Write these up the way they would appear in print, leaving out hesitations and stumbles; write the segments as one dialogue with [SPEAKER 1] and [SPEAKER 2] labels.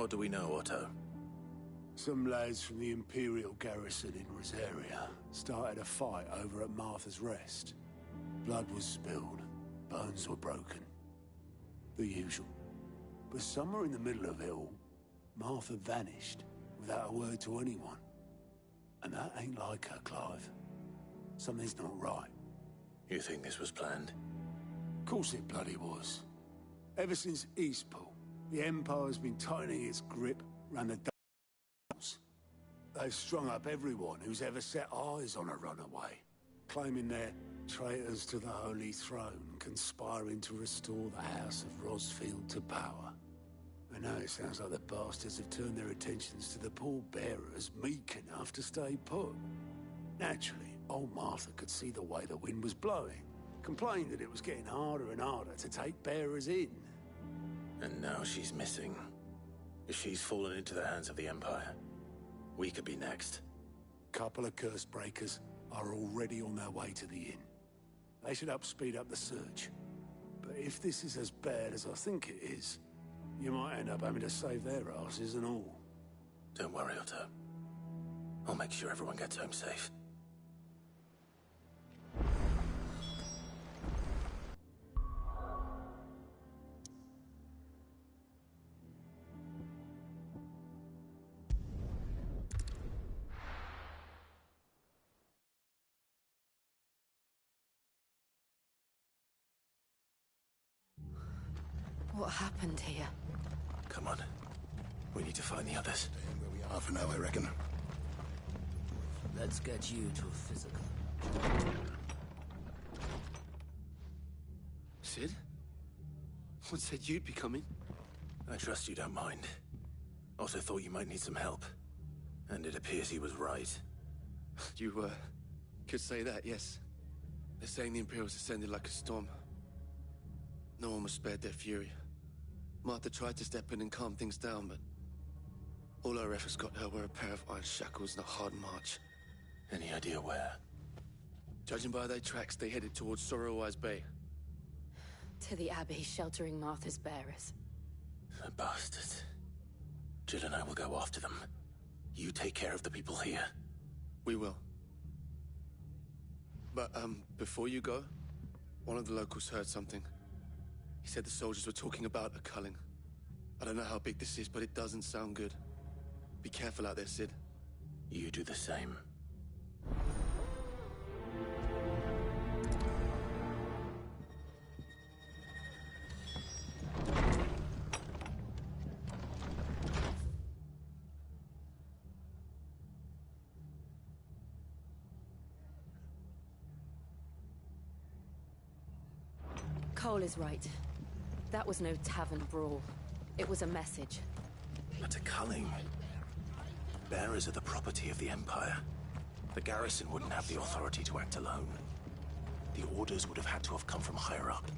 [SPEAKER 1] What do we know, Otto?
[SPEAKER 2] Some lads from the Imperial garrison in Rosaria started a fight over at Martha's Rest. Blood was spilled, bones were broken. The usual. But somewhere in the middle of it all, Martha vanished without a word to anyone. And that ain't like her, Clive. Something's not right.
[SPEAKER 1] You think this was planned?
[SPEAKER 2] Of course it bloody was. Ever since Eastpool, the Empire's been tightening its grip around the Dales. They've strung up everyone who's ever set eyes on a runaway, claiming they're traitors to the Holy Throne, conspiring to restore the House of Rosfield to power. And now it sounds like the bastards have turned their attentions to the pallbearers meek enough to stay put. Naturally, old Martha could see the way the wind was blowing, complained that it was getting harder and harder to take bearers in.
[SPEAKER 1] And now she's missing. If she's fallen into the hands of the Empire, we could be next.
[SPEAKER 2] Couple of curse breakers are already on their way to the inn. They should speed up the search. But if this is as bad as I think it is, you might end up having to save their asses and all.
[SPEAKER 1] Don't worry, Otto. I'll make sure everyone gets home safe.
[SPEAKER 3] What happened here?
[SPEAKER 1] Come on. We need to find the others.
[SPEAKER 4] Staying where we are for now, I reckon.
[SPEAKER 5] Let's get you to a physical.
[SPEAKER 6] Sid? What said you'd be coming?
[SPEAKER 1] I trust you don't mind. Also thought you might need some help. And it appears he was right.
[SPEAKER 6] You, could say that, yes. They're saying the Imperials ascended like a storm. No one was spared their fury. Martha tried to step in and calm things down, but all our efforts got her were a pair of iron shackles and a hard march.
[SPEAKER 1] Any idea where?
[SPEAKER 6] Judging by their tracks, they headed towards Sorrowwise Bay.
[SPEAKER 3] To the Abbey sheltering Martha's bearers.
[SPEAKER 1] The bastards. Jill and I will go after them. You take care of the people here.
[SPEAKER 6] We will. But, before you go, one of the locals heard something. He said the soldiers were talking about a culling. I don't know how big this is, but it doesn't sound good. Be careful out there, Sid.
[SPEAKER 1] You do the same.
[SPEAKER 3] Cole is right. That was no tavern brawl. It was a message.
[SPEAKER 1] But a culling. Bearers are the property of the Empire. The garrison wouldn't have the authority to act alone. The orders would have had to have come from higher up.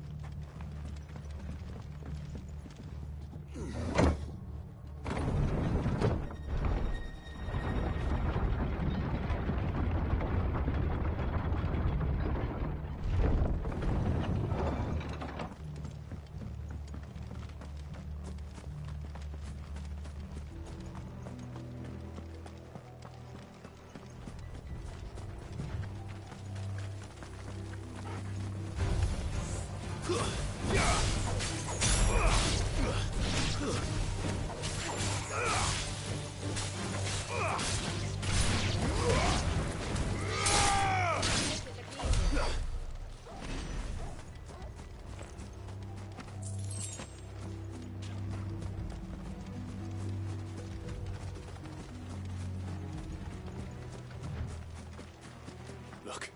[SPEAKER 1] Look.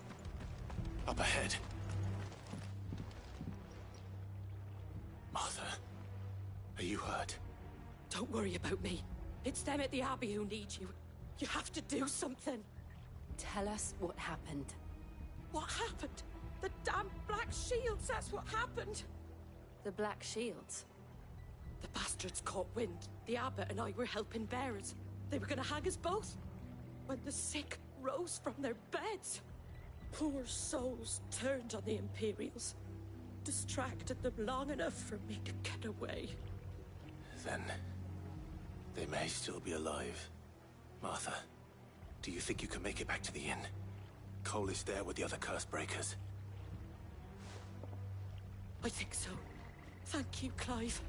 [SPEAKER 1] Up ahead. Martha, are you hurt?
[SPEAKER 7] Don't worry about me. It's them at the Abbey who need you. You have to do something.
[SPEAKER 3] Tell us what happened.
[SPEAKER 7] What happened? The damn Black Shields, that's what happened.
[SPEAKER 3] The Black Shields?
[SPEAKER 7] The bastards caught wind. The abbot and I were helping bearers. They were gonna hang us both. When the sick rose from their beds, poor souls turned on the Imperials. Distracted them long enough for me to get away.
[SPEAKER 1] Then, They may still be alive. Martha, do you think you can make it back to the inn? Cole is there with the other curse breakers.
[SPEAKER 7] I think so. Thank you, Clive.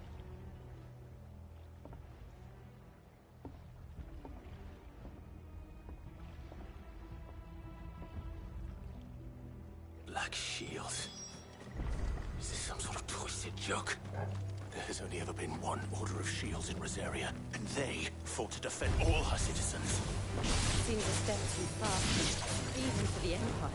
[SPEAKER 1] Black Shield. Is this some sort of twisted joke? There has only ever been one Order of Shields in Rosaria, and they fought to defend all her citizens.
[SPEAKER 3] Seems a step too far, even for the Empire.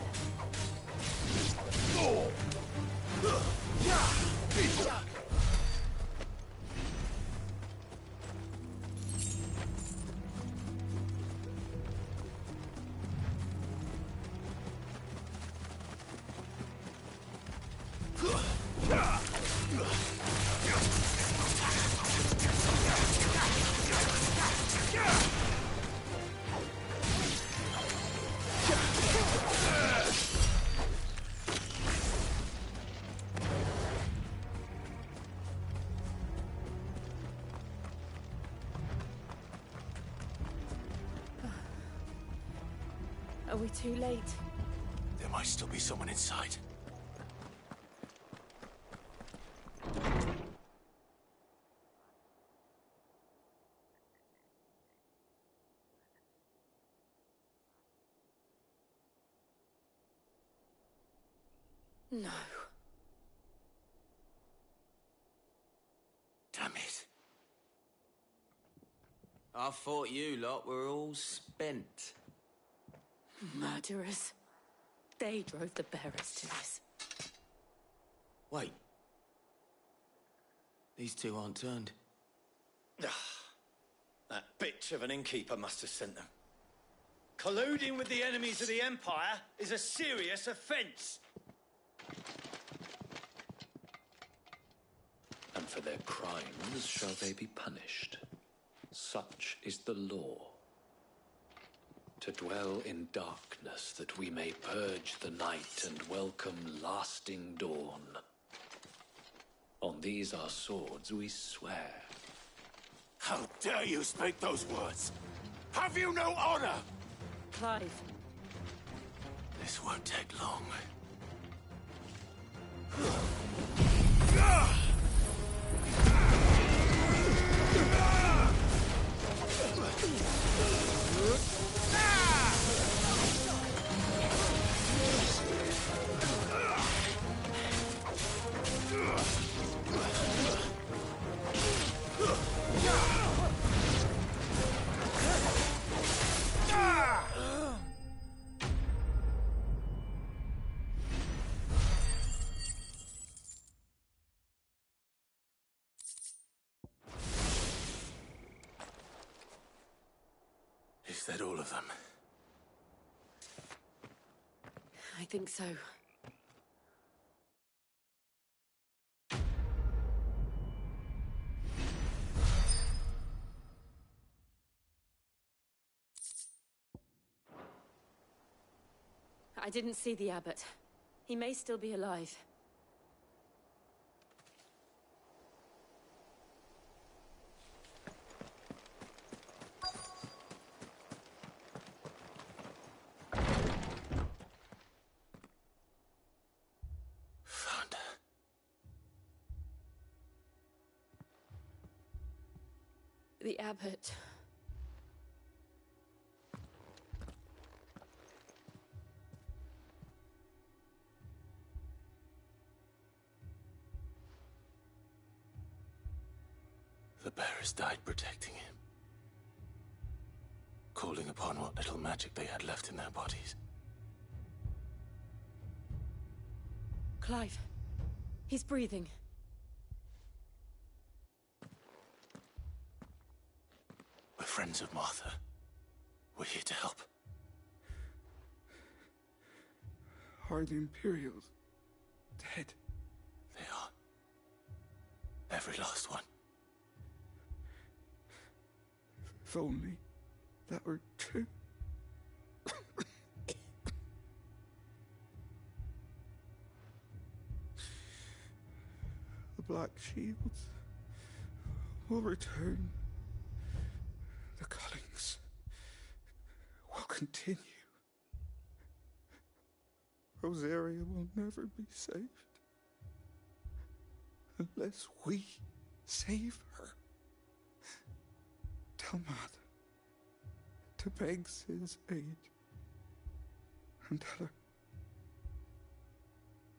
[SPEAKER 3] Are we too late?
[SPEAKER 1] There might still be someone inside.
[SPEAKER 3] No.
[SPEAKER 1] Damn it.
[SPEAKER 5] I thought you lot were all spent.
[SPEAKER 3] Murderers. They drove the bearers to this.
[SPEAKER 5] Wait. These two aren't turned.
[SPEAKER 4] That bitch of an innkeeper must have sent them. Colluding with the enemies of the Empire is a serious offence.
[SPEAKER 8] And for their crimes shall they be punished. Such is the law. To dwell in darkness that we may purge the night and welcome lasting dawn. On these our swords we swear.
[SPEAKER 1] How dare you speak those words? Have you no honor?
[SPEAKER 3] Clive.
[SPEAKER 1] This won't take long. Is that all of them?
[SPEAKER 3] I think so. I didn't see the abbot. He may still be alive.
[SPEAKER 1] Found her.
[SPEAKER 3] The abbot.
[SPEAKER 1] The bearers died protecting him. Calling upon what little magic they had left in their bodies.
[SPEAKER 3] Clive. He's breathing.
[SPEAKER 1] We're friends of Martha. We're here to help.
[SPEAKER 9] Are the Imperials dead?
[SPEAKER 1] They are. Every last one.
[SPEAKER 9] If only that were true. The Black Shields will return continue, Rosaria will never be saved unless we save her. Tell Mother to beg Sid's aid and tell her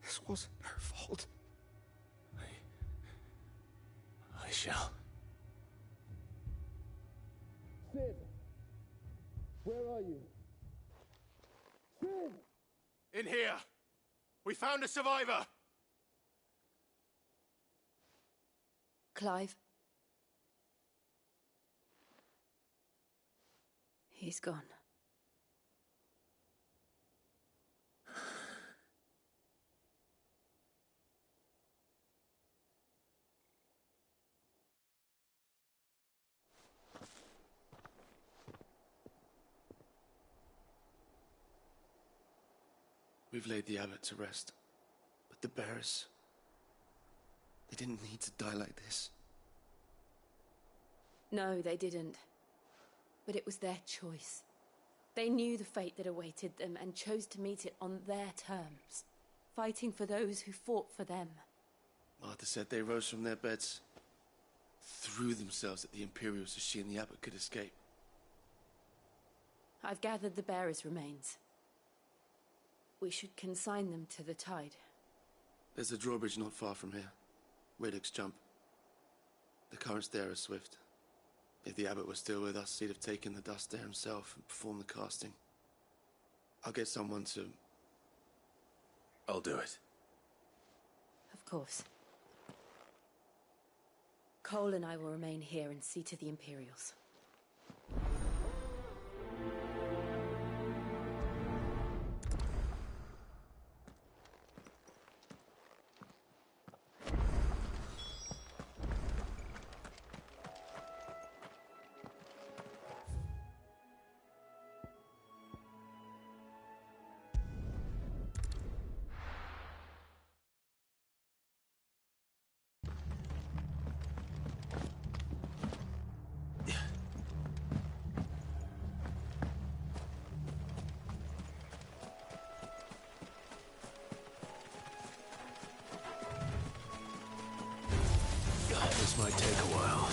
[SPEAKER 9] this wasn't her fault.
[SPEAKER 1] I shall.
[SPEAKER 10] Sid! Where are you? Sid!
[SPEAKER 6] In here! We found a survivor!
[SPEAKER 3] Clive. He's gone.
[SPEAKER 6] We've laid the abbot to rest. But the bearers... they didn't need to die like this.
[SPEAKER 3] No, they didn't. But it was their choice. They knew the fate that awaited them and chose to meet it on their terms, fighting for those who fought for them.
[SPEAKER 6] Martha said they rose from their beds, threw themselves at the Imperials so she and the abbot could escape.
[SPEAKER 3] I've gathered the bearers' remains. We should consign them to the tide.
[SPEAKER 6] There's a drawbridge not far from here. Riddick's jump. The currents there are swift. If the abbot was still with us, he'd have taken the dust there himself and performed the casting. I'll get someone to...
[SPEAKER 1] I'll do it.
[SPEAKER 3] Of course. Cole and I will remain here and see to the Imperials.
[SPEAKER 1] This might take a while.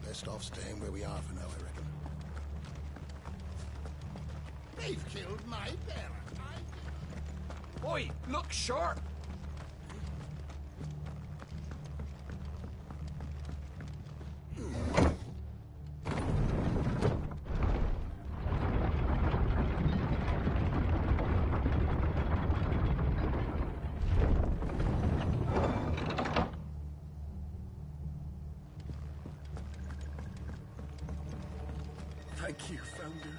[SPEAKER 2] Best off staying where we are for now, I reckon. They've killed my parents.
[SPEAKER 10] Oi, look sharp!
[SPEAKER 2] Thank you, Founder.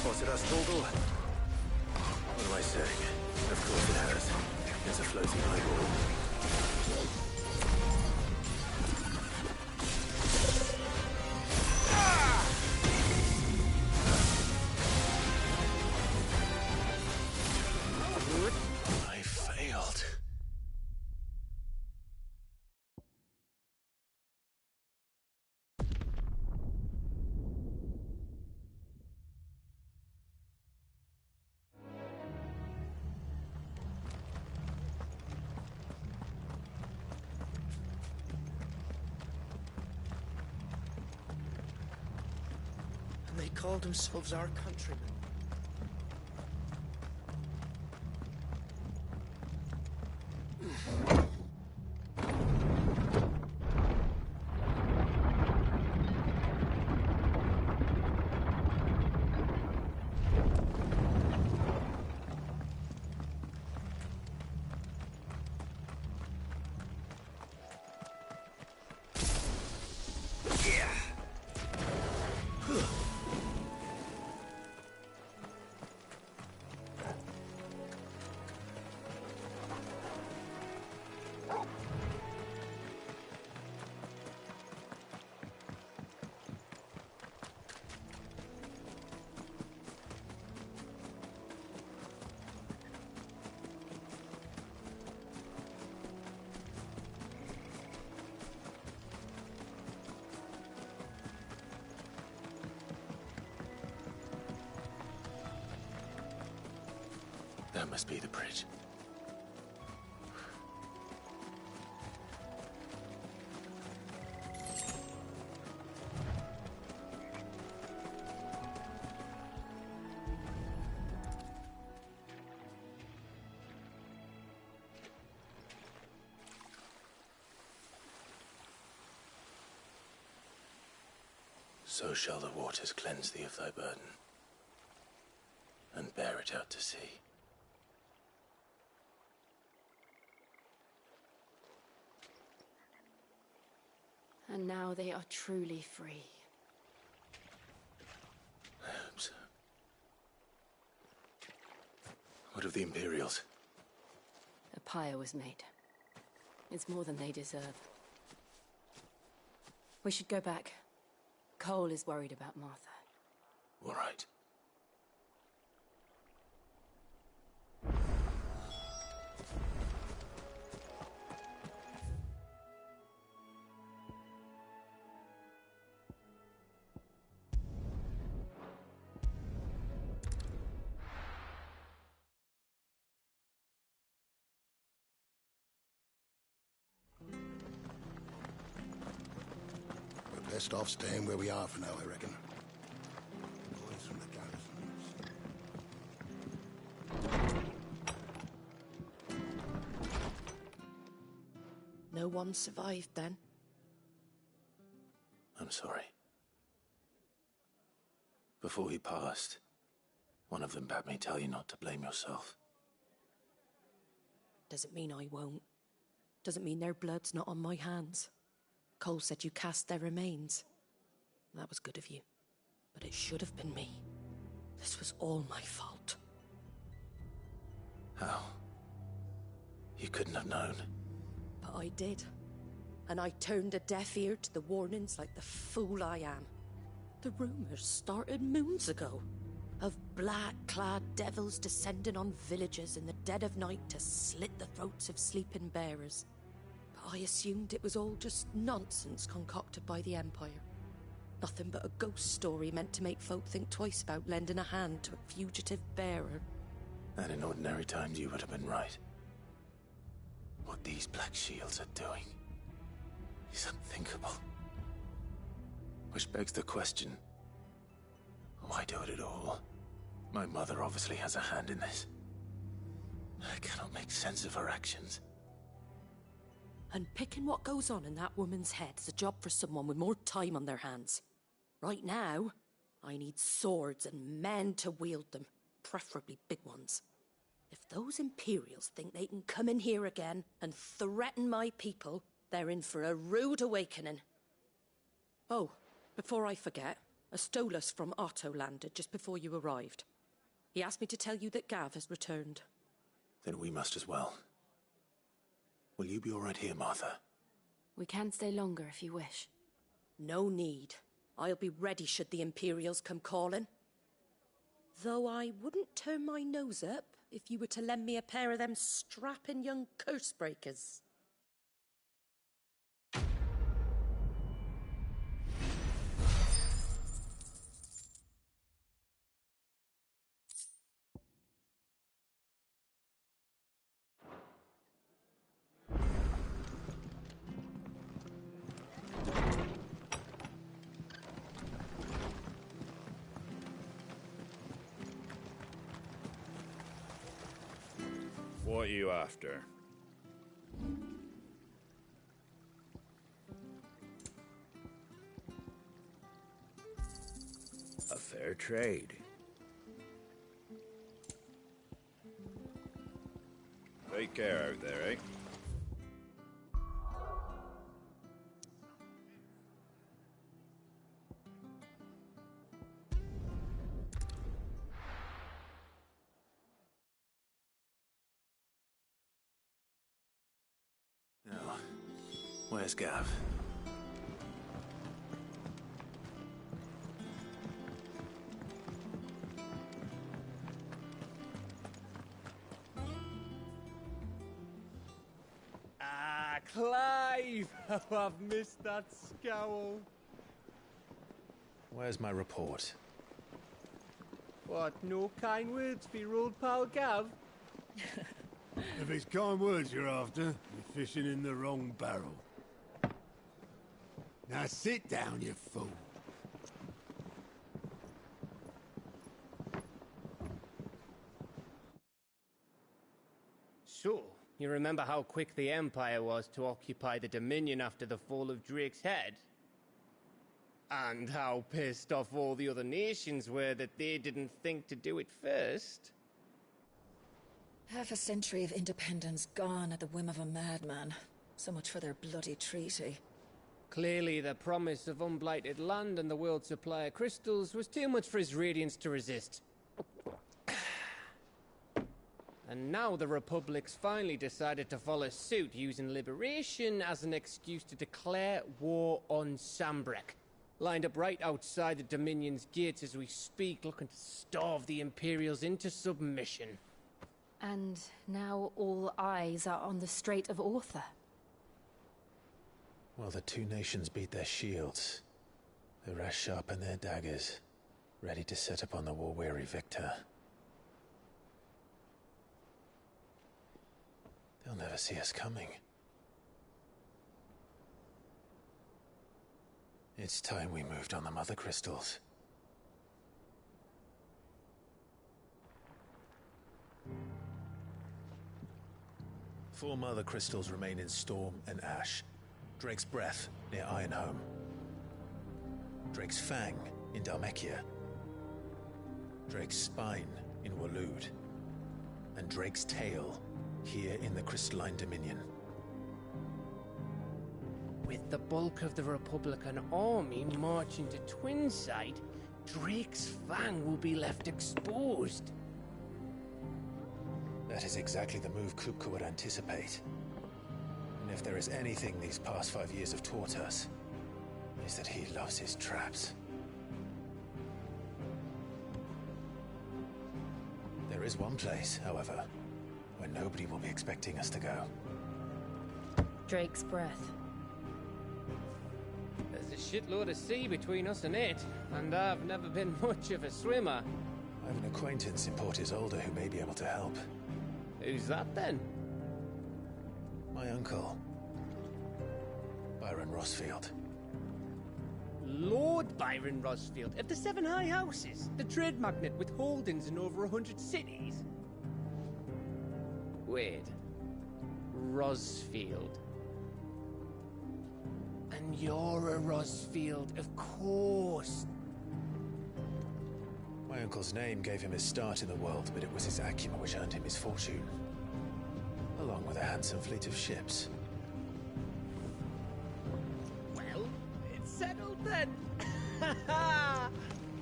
[SPEAKER 1] Spotted us, Torgal? What am I saying? Of course it has. It's a floating eyeball. I failed.
[SPEAKER 5] They called themselves our countrymen.
[SPEAKER 1] That must be the bridge. So shall the waters cleanse thee of thy burden, and bear it out to sea.
[SPEAKER 3] And now they are truly free.
[SPEAKER 1] I hope so. What of the Imperials?
[SPEAKER 3] A pyre was made. It's more than they deserve. We should go back. Cole is worried about Martha.
[SPEAKER 1] All right.
[SPEAKER 11] Best off staying where we are for now, I reckon. Boys from the garrisons.
[SPEAKER 7] No one survived then?
[SPEAKER 1] I'm sorry. Before he passed, one of them bade me tell you not to blame yourself.
[SPEAKER 7] Doesn't mean I won't. Doesn't mean their blood's not on my hands. Cole said you cast their remains. That was good of you. But it should have been me. This was all my fault.
[SPEAKER 1] How? You couldn't have known.
[SPEAKER 7] But I did. And I turned a deaf ear to the warnings like the fool I am. The rumors started moons ago. Of black-clad devils descending on villages in the dead of night to slit the throats of sleeping bearers. I assumed it was all just nonsense concocted by the Empire. Nothing but a ghost story meant to make folk think twice about lending a hand to a fugitive bearer.
[SPEAKER 1] And in ordinary times you would have been right. What these Black Shields are doing is unthinkable. Which begs the question, why do it at all? My mother obviously has a hand in this. I cannot make sense of her actions.
[SPEAKER 7] Unpicking what goes on in that woman's head is a job for someone with more time on their hands. Right now, I need swords and men to wield them, preferably big ones. If those Imperials think they can come in here again and threaten my people, they're in for a rude awakening. Oh, before I forget, a Stolas from Otto landed just before you arrived. He asked me to tell you that Gav has returned.
[SPEAKER 1] Then we must as well. Will you be all right here, Martha?
[SPEAKER 3] We can stay longer if you wish.
[SPEAKER 7] No need. I'll be ready should the Imperials come calling. Though I wouldn't turn my nose up if you were to lend me a pair of them strapping young curse breakers.
[SPEAKER 12] What are you after? A fair trade. Take care out there, eh?
[SPEAKER 1] Now, where's Gav?
[SPEAKER 13] Ah, Clive! Oh, I've missed that scowl.
[SPEAKER 1] Where's my report?
[SPEAKER 13] What, no kind words for your old pal Gav?
[SPEAKER 2] If it's kind words you're after, you're fishing in the wrong barrel. Now sit down, you fool.
[SPEAKER 13] So, you remember how quick the Empire was to occupy the Dominion after the fall of Drake's head? And how pissed off all the other nations were that they didn't think to do it first?
[SPEAKER 14] Half a century of independence gone at the whim of a madman. So much for their bloody treaty.
[SPEAKER 13] Clearly, the promise of unblighted land and the world's supply of crystals was too much for his radiance to resist. And now the Republic's finally decided to follow suit, using liberation as an excuse to declare war on Sambrek. Lined up right outside the Dominion's gates as we speak, looking to starve the Imperials into submission.
[SPEAKER 3] And now all eyes are on the Strait of Author.
[SPEAKER 1] Well, the two nations beat their shields. The rest sharpen their daggers, ready to set upon the war-weary victor. They'll never see us coming. It's time we moved on the Mother Crystals. Four Mother Crystals remain in Storm and Ash. Drake's Breath near Ironhome. Drake's Fang in Dhalmekia. Drake's Spine in Waloed. And Drake's Tail here in the Crystalline Dominion.
[SPEAKER 13] With the bulk of the Republican army marching to Twinside, Drake's Fang will be left exposed.
[SPEAKER 1] That is exactly the move Kupka would anticipate. And if there is anything these past 5 years have taught us, is that he loves his traps. There is one place, however, where nobody will be expecting us to go.
[SPEAKER 3] Drake's Breath.
[SPEAKER 13] As a shitload of sea between us and it, and I've never been much of a swimmer.
[SPEAKER 1] I have an acquaintance in Port Isolde who may be able to help.
[SPEAKER 13] Who's that then?
[SPEAKER 1] My uncle, Byron Rosfield.
[SPEAKER 13] Lord Byron Rosfield of the Seven High Houses, the trade magnate with holdings in over 100 cities. Wait, Rosfield. And you're a Rosfield, of course.
[SPEAKER 1] My uncle's name gave him his start in the world, but it was his acumen which earned him his fortune, along with a handsome fleet of ships.
[SPEAKER 13] Well, it's settled then.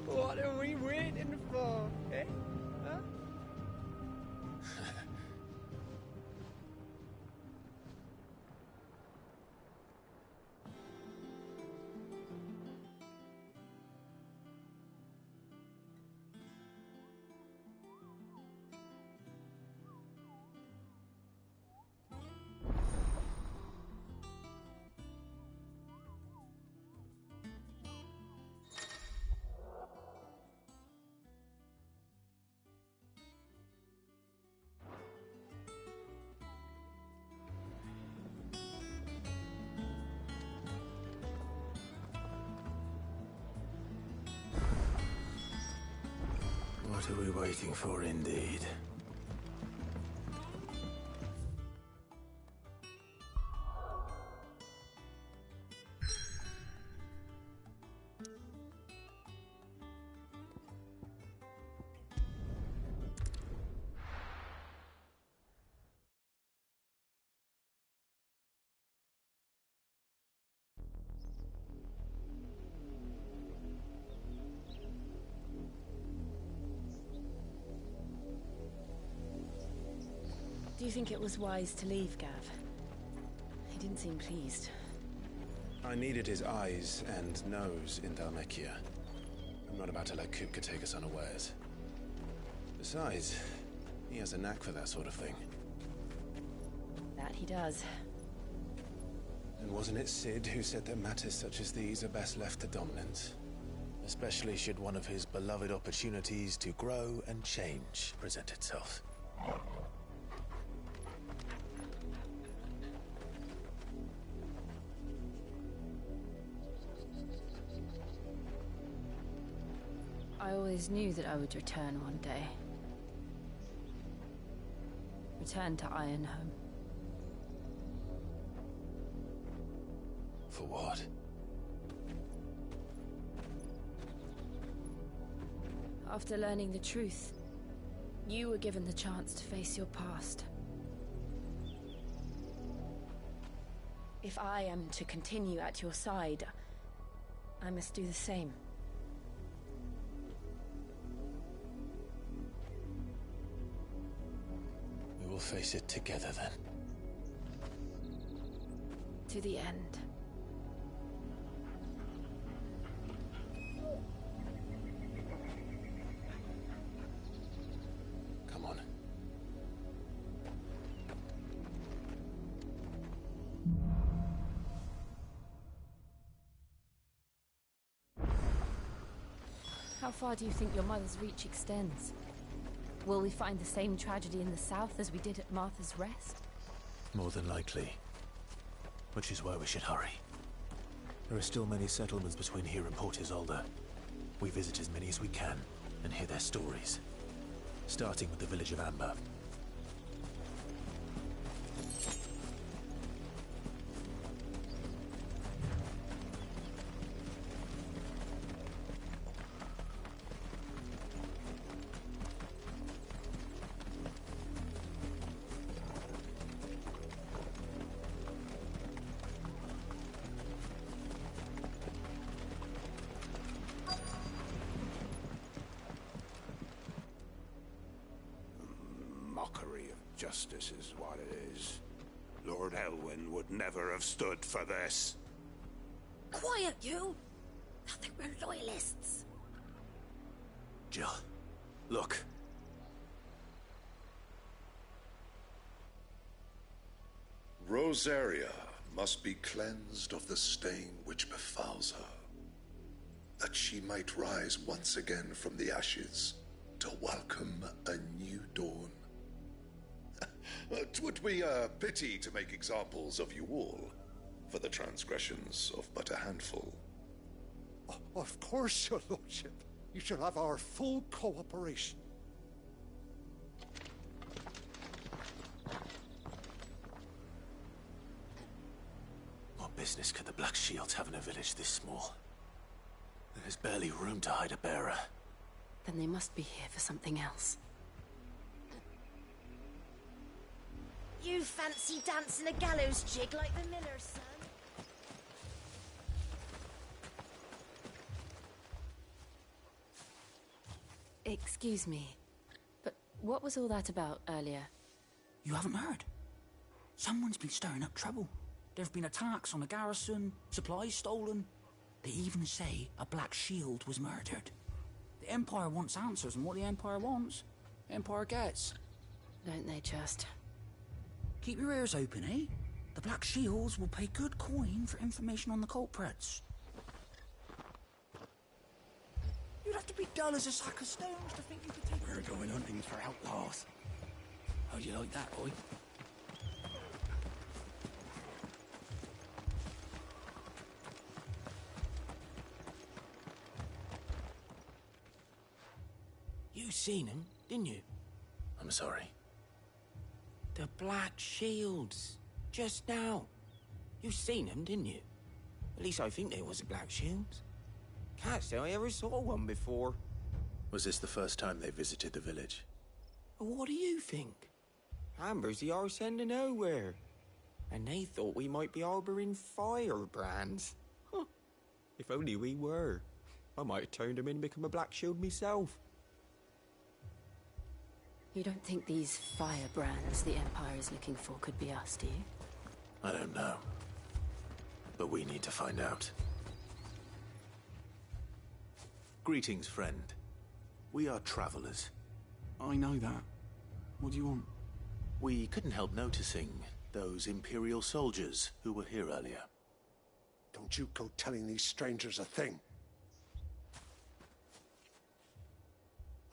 [SPEAKER 13] What are we waiting for, eh? Huh?
[SPEAKER 1] What are we waiting for, indeed?
[SPEAKER 3] Do you think it was wise to leave, Gav? He didn't seem pleased.
[SPEAKER 1] I needed his eyes and nose in Dhalmekia. I'm not about to let Kupka take us unawares. Besides, he has a knack for that sort of thing.
[SPEAKER 3] That he does.
[SPEAKER 1] And wasn't it Sid who said that matters such as these are best left to dominance? Especially should one of his beloved opportunities to grow and change present itself.
[SPEAKER 3] I always knew that I would return one day. Return to Ironhome.
[SPEAKER 1] For what?
[SPEAKER 3] After learning the truth, you were given the chance to face your past. If I am to continue at your side, I must do the same.
[SPEAKER 1] We will face it together then.
[SPEAKER 3] To the end.
[SPEAKER 1] Come on.
[SPEAKER 3] How far do you think your mother's reach extends? Will we find the same tragedy in the south as we did at Martha's Rest?
[SPEAKER 1] More than likely. Which is why we should hurry. There are still many settlements between here and Port Isolde. We visit as many as we can and hear their stories. Starting with the village of Amber.
[SPEAKER 2] Mockery of justice is what it is. Lord Elwyn would never have stood for this.
[SPEAKER 7] Quiet, you! Thought they were loyalists.
[SPEAKER 1] Jill, look.
[SPEAKER 15] Rosaria, must be cleansed of the stain which befouls her, that she might rise once again from the ashes to welcome a new dawn. 'Twould be a pity to make examples of you all, for the transgressions of but a handful.
[SPEAKER 16] Of course, your lordship. You shall have our full cooperation.
[SPEAKER 1] What business could the Black Shields have in a village this small? There's barely room to hide a bearer.
[SPEAKER 3] Then they must be here for something else.
[SPEAKER 17] You fancy dancing a gallows jig like the miller's son?
[SPEAKER 3] Excuse me, but what was all that about earlier?
[SPEAKER 18] You haven't heard? Someone's been stirring up trouble. There have been attacks on the garrison, supplies stolen. They even say a Black Shield was murdered. The Empire wants answers, and what the Empire wants, the Empire gets.
[SPEAKER 3] Don't they just?
[SPEAKER 18] Keep your ears open, eh? The Black Shields will pay good coin for information on the culprits. You'd have to be dull as a sack of stones to think you could take...
[SPEAKER 10] We're going hunting for outlaws. How'd you like that, boy?
[SPEAKER 5] You seen him, didn't you?
[SPEAKER 1] I'm sorry.
[SPEAKER 5] The Black Shields. Just now. You seen them, didn't you? At least I think there was a Black Shields. Can't say I ever saw one before.
[SPEAKER 1] Was this the first time they visited the village?
[SPEAKER 5] What do you think? Amber's the arse end of nowhere. And they thought we might be harbouring firebrands. Huh. If only we were. I might have turned them in and become a Black Shield myself.
[SPEAKER 3] You don't think these firebrands the Empire is looking for could be us, do you?
[SPEAKER 1] I don't know. But we need to find out. Greetings, friend. We are travelers.
[SPEAKER 10] I know that. What do you want?
[SPEAKER 1] We couldn't help noticing those Imperial soldiers who were here earlier.
[SPEAKER 16] Don't you go telling these strangers a thing.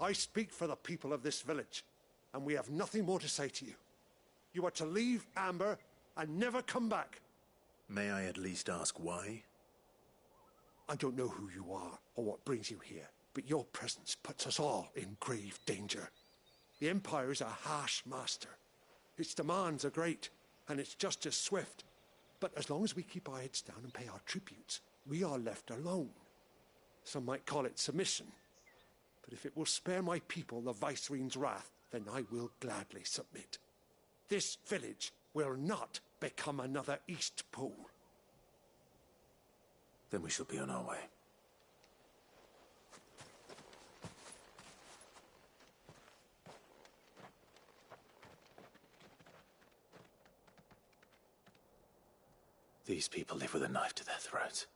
[SPEAKER 16] I speak for the people of this village, and we have nothing more to say to you. You are to leave Amber and never come back.
[SPEAKER 1] May I at least ask why?
[SPEAKER 16] I don't know who you are or what brings you here, but your presence puts us all in grave danger. The Empire is a harsh master. Its demands are great, and its justice swift. But as long as we keep our heads down and pay our tributes, we are left alone. Some might call it submission. But if it will spare my people the Viceroy's wrath, then I will gladly submit. This village will not become another East Pool.
[SPEAKER 1] Then we shall be on our way. These people live with a knife to their throats.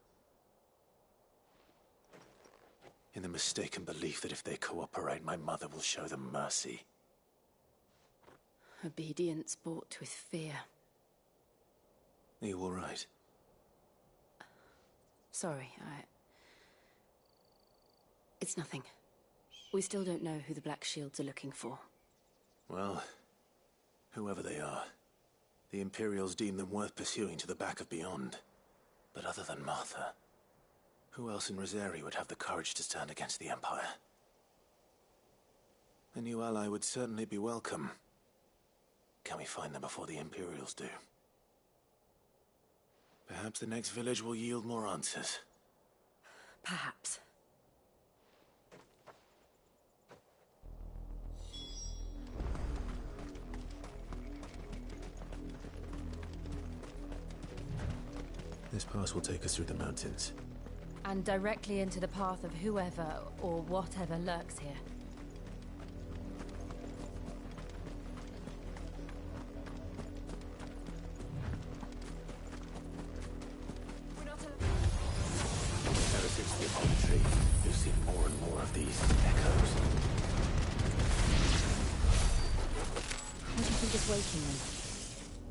[SPEAKER 1] In the mistaken belief that if they cooperate, my mother will show them mercy.
[SPEAKER 3] Obedience bought with fear.
[SPEAKER 1] Are you all right?
[SPEAKER 3] Sorry, It's nothing. We still don't know who the Black Shields are looking for.
[SPEAKER 1] Well, whoever they are, the Imperials deem them worth pursuing to the back of beyond. But other than Martha, who else in Rosaria would have the courage to stand against the Empire? A new ally would certainly be welcome. Can we find them before the Imperials do? Perhaps the next village will yield more answers.
[SPEAKER 3] Perhaps.
[SPEAKER 1] This pass will take us through the mountains.
[SPEAKER 3] And directly into the path of whoever or whatever lurks here.
[SPEAKER 1] Ever since the apology, we've seen more and more of these echoes.
[SPEAKER 3] What do you think is waking them?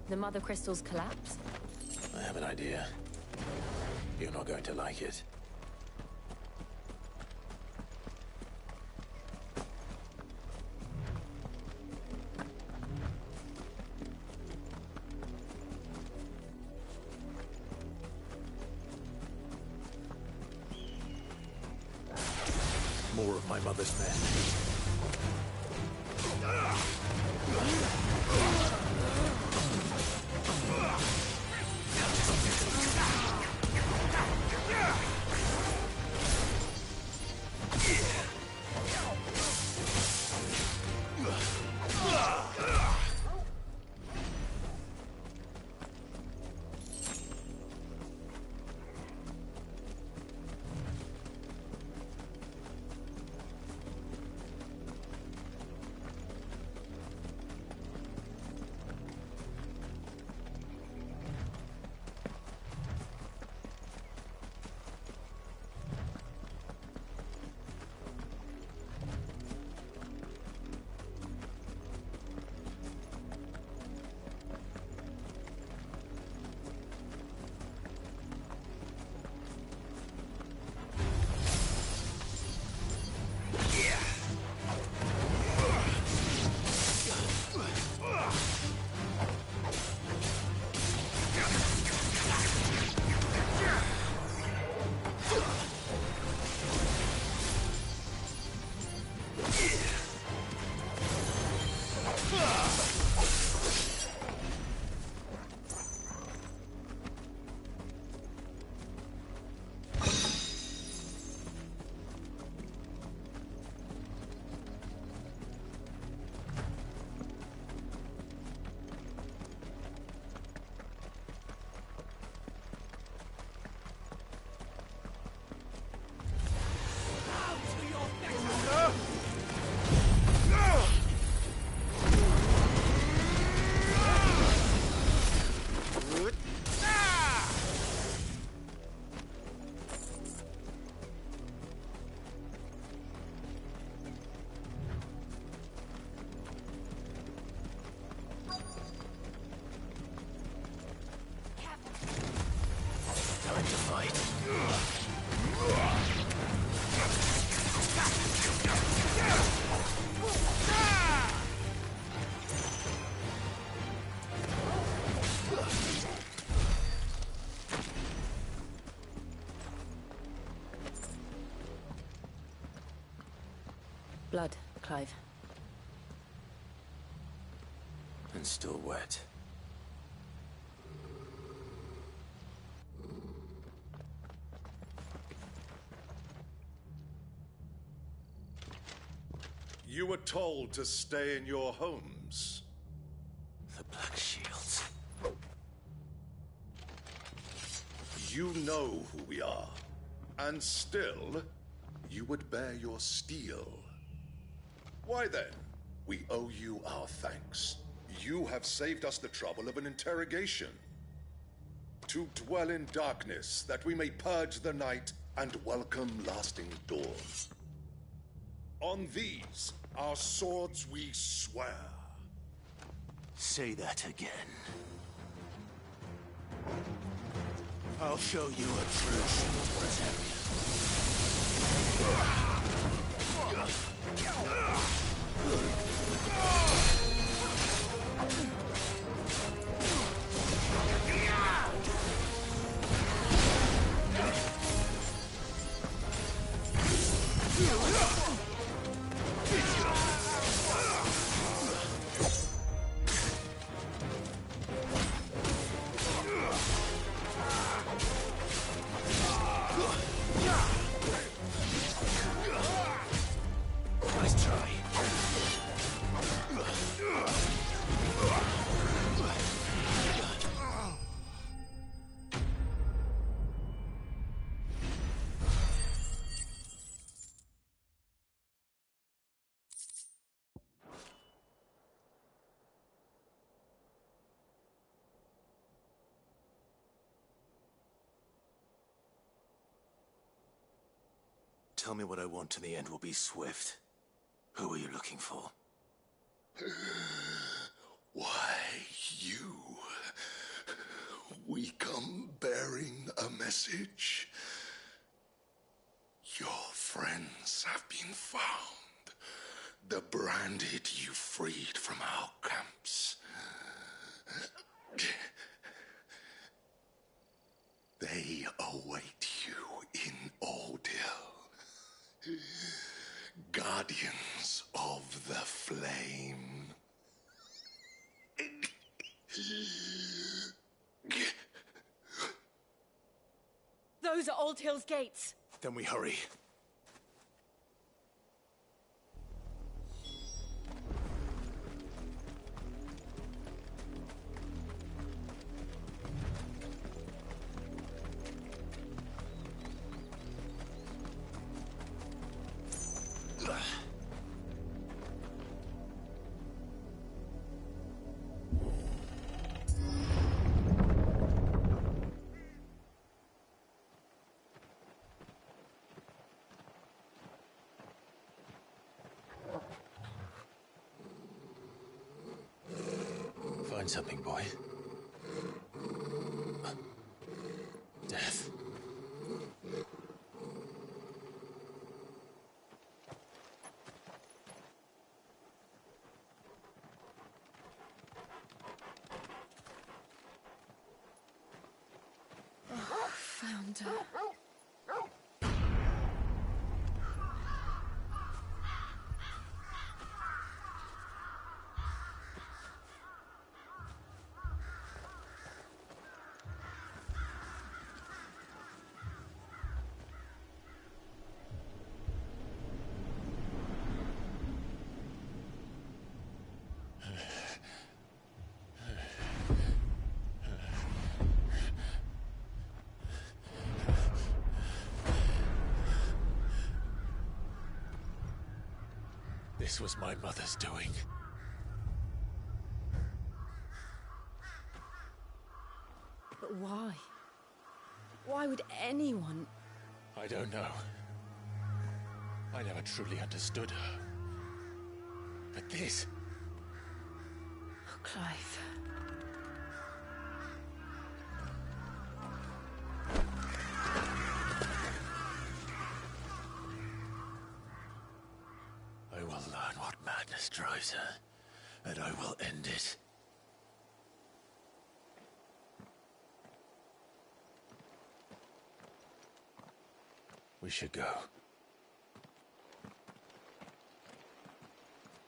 [SPEAKER 3] The Mother Crystal's collapse?
[SPEAKER 1] I have an idea. You're not going to like it. More of my mother's men.
[SPEAKER 3] Blood, Clive.
[SPEAKER 1] And still wet.
[SPEAKER 15] You were told to stay in your homes.
[SPEAKER 1] The Black Shields.
[SPEAKER 15] You know who we are. And still, you would bear your steel. Why then, we owe you our thanks. You have saved us the trouble of an interrogation. To dwell in darkness, that we may purge the night and welcome lasting dawn. On these, our swords we swear.
[SPEAKER 1] Say that again. I'll show you a true shield, Rosaria. Nice try. Tell me what I want and the end will be swift. Who are you looking for?
[SPEAKER 15] Why, you... We come bearing a message. Your friends have been found. The branded you freed from our camps. They await you in Ordeal. Guardians of the Flame.
[SPEAKER 3] Those are Old Hill's gates.
[SPEAKER 1] Then we hurry. Find something, boy. Death.
[SPEAKER 3] Oh, found her. This was my mother's doing. But why? Why would anyone...
[SPEAKER 1] I don't know. I never truly understood her. But this...
[SPEAKER 3] Oh, Clive.
[SPEAKER 1] I will learn what madness drives her, and I will end it. We should go.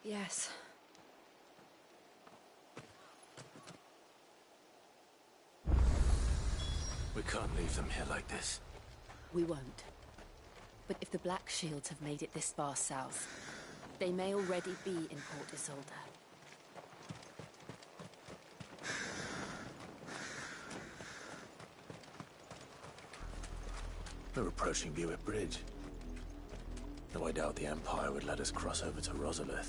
[SPEAKER 3] Yes.
[SPEAKER 1] We can't leave them here like this.
[SPEAKER 3] We won't. But if the Black Shields have made it this far south, they may already be in Port Isolde.
[SPEAKER 1] We're approaching Buick Bridge. Though I doubt the Empire would let us cross over to Rosaria.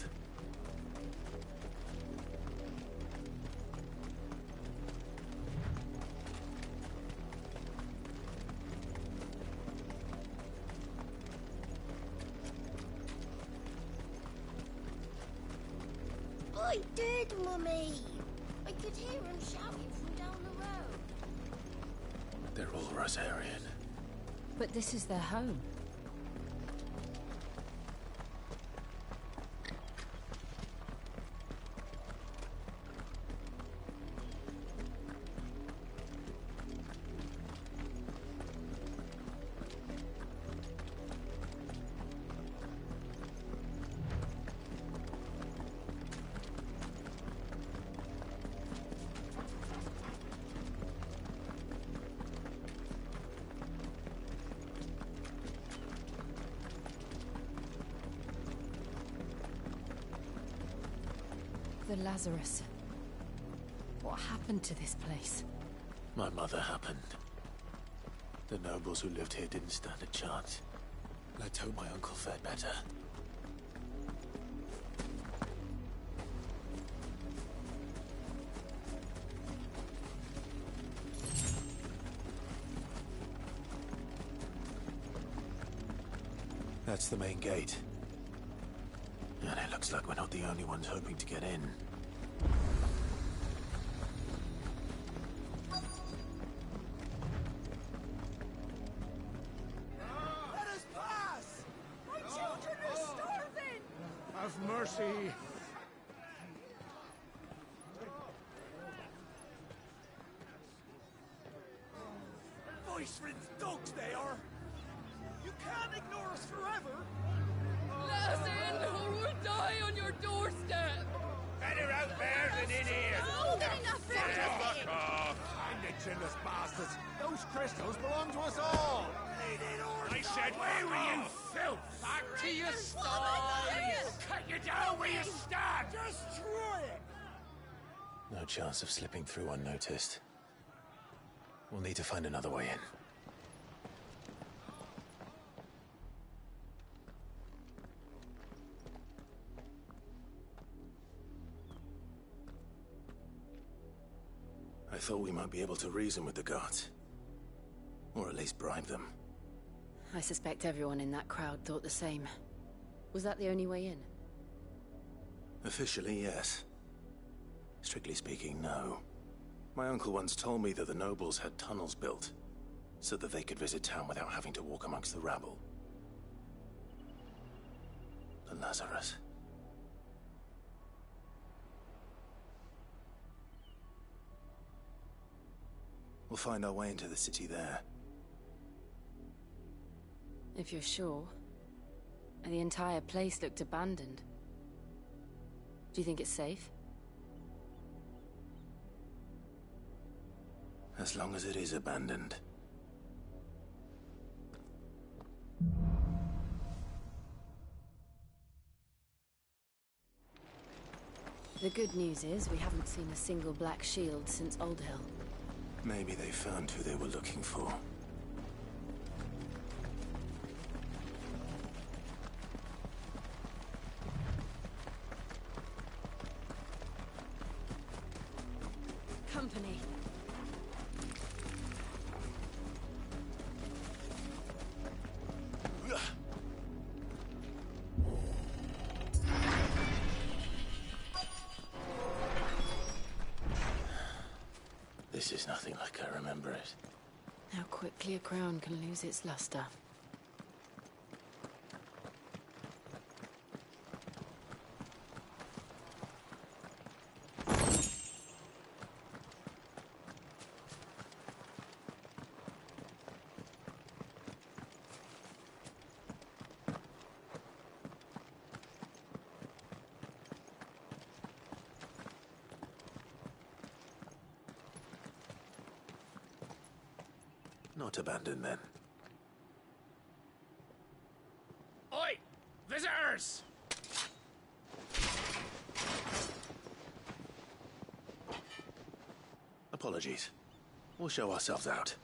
[SPEAKER 17] I did, Mummy! I could hear him shouting from down the road.
[SPEAKER 1] They're all Rosarian.
[SPEAKER 3] But this is their home. The Lazarus. What happened to this place?
[SPEAKER 1] My mother happened. The nobles who lived here didn't stand a chance. Let's hope my uncle fared better. That's the main gate. And it looks like we're not the only ones hoping to get in.
[SPEAKER 16] mercy.
[SPEAKER 10] Voice-ridden dogs they are! You can't ignore us forever!
[SPEAKER 19] Let us in, or we'll die on your doorstep!
[SPEAKER 12] Better out there than in here!
[SPEAKER 17] More than enough for everything!
[SPEAKER 12] Fuck off!
[SPEAKER 16] And the chinless bastards. Those crystals belong to us all.
[SPEAKER 12] I said, where were you, filth?
[SPEAKER 10] Back to your sties!
[SPEAKER 12] Cut you down where you stand!
[SPEAKER 10] Destroy it!
[SPEAKER 1] No chance of slipping through unnoticed. We'll need to find another way in. I thought we might be able to reason with the guards. Or at least bribe them.
[SPEAKER 3] I suspect everyone in that crowd thought the same. Was that the only way in?
[SPEAKER 1] Officially, yes. Strictly speaking, no. My uncle once told me that the nobles had tunnels built, so that they could visit town without having to walk amongst the rabble. The Lazarus. We'll find our way into the city there.
[SPEAKER 3] If you're sure. The entire place looked abandoned. Do you think it's safe?
[SPEAKER 1] As long as it is abandoned.
[SPEAKER 3] The good news is we haven't seen a single black shield since Old Hill.
[SPEAKER 1] Maybe they found who they were looking for.
[SPEAKER 3] Company.
[SPEAKER 1] This is nothing like I remember it.
[SPEAKER 3] How quickly a crown can lose its luster.
[SPEAKER 1] Not abandoned, then.
[SPEAKER 12] Oi! Visitors!
[SPEAKER 1] Apologies. We'll show ourselves out.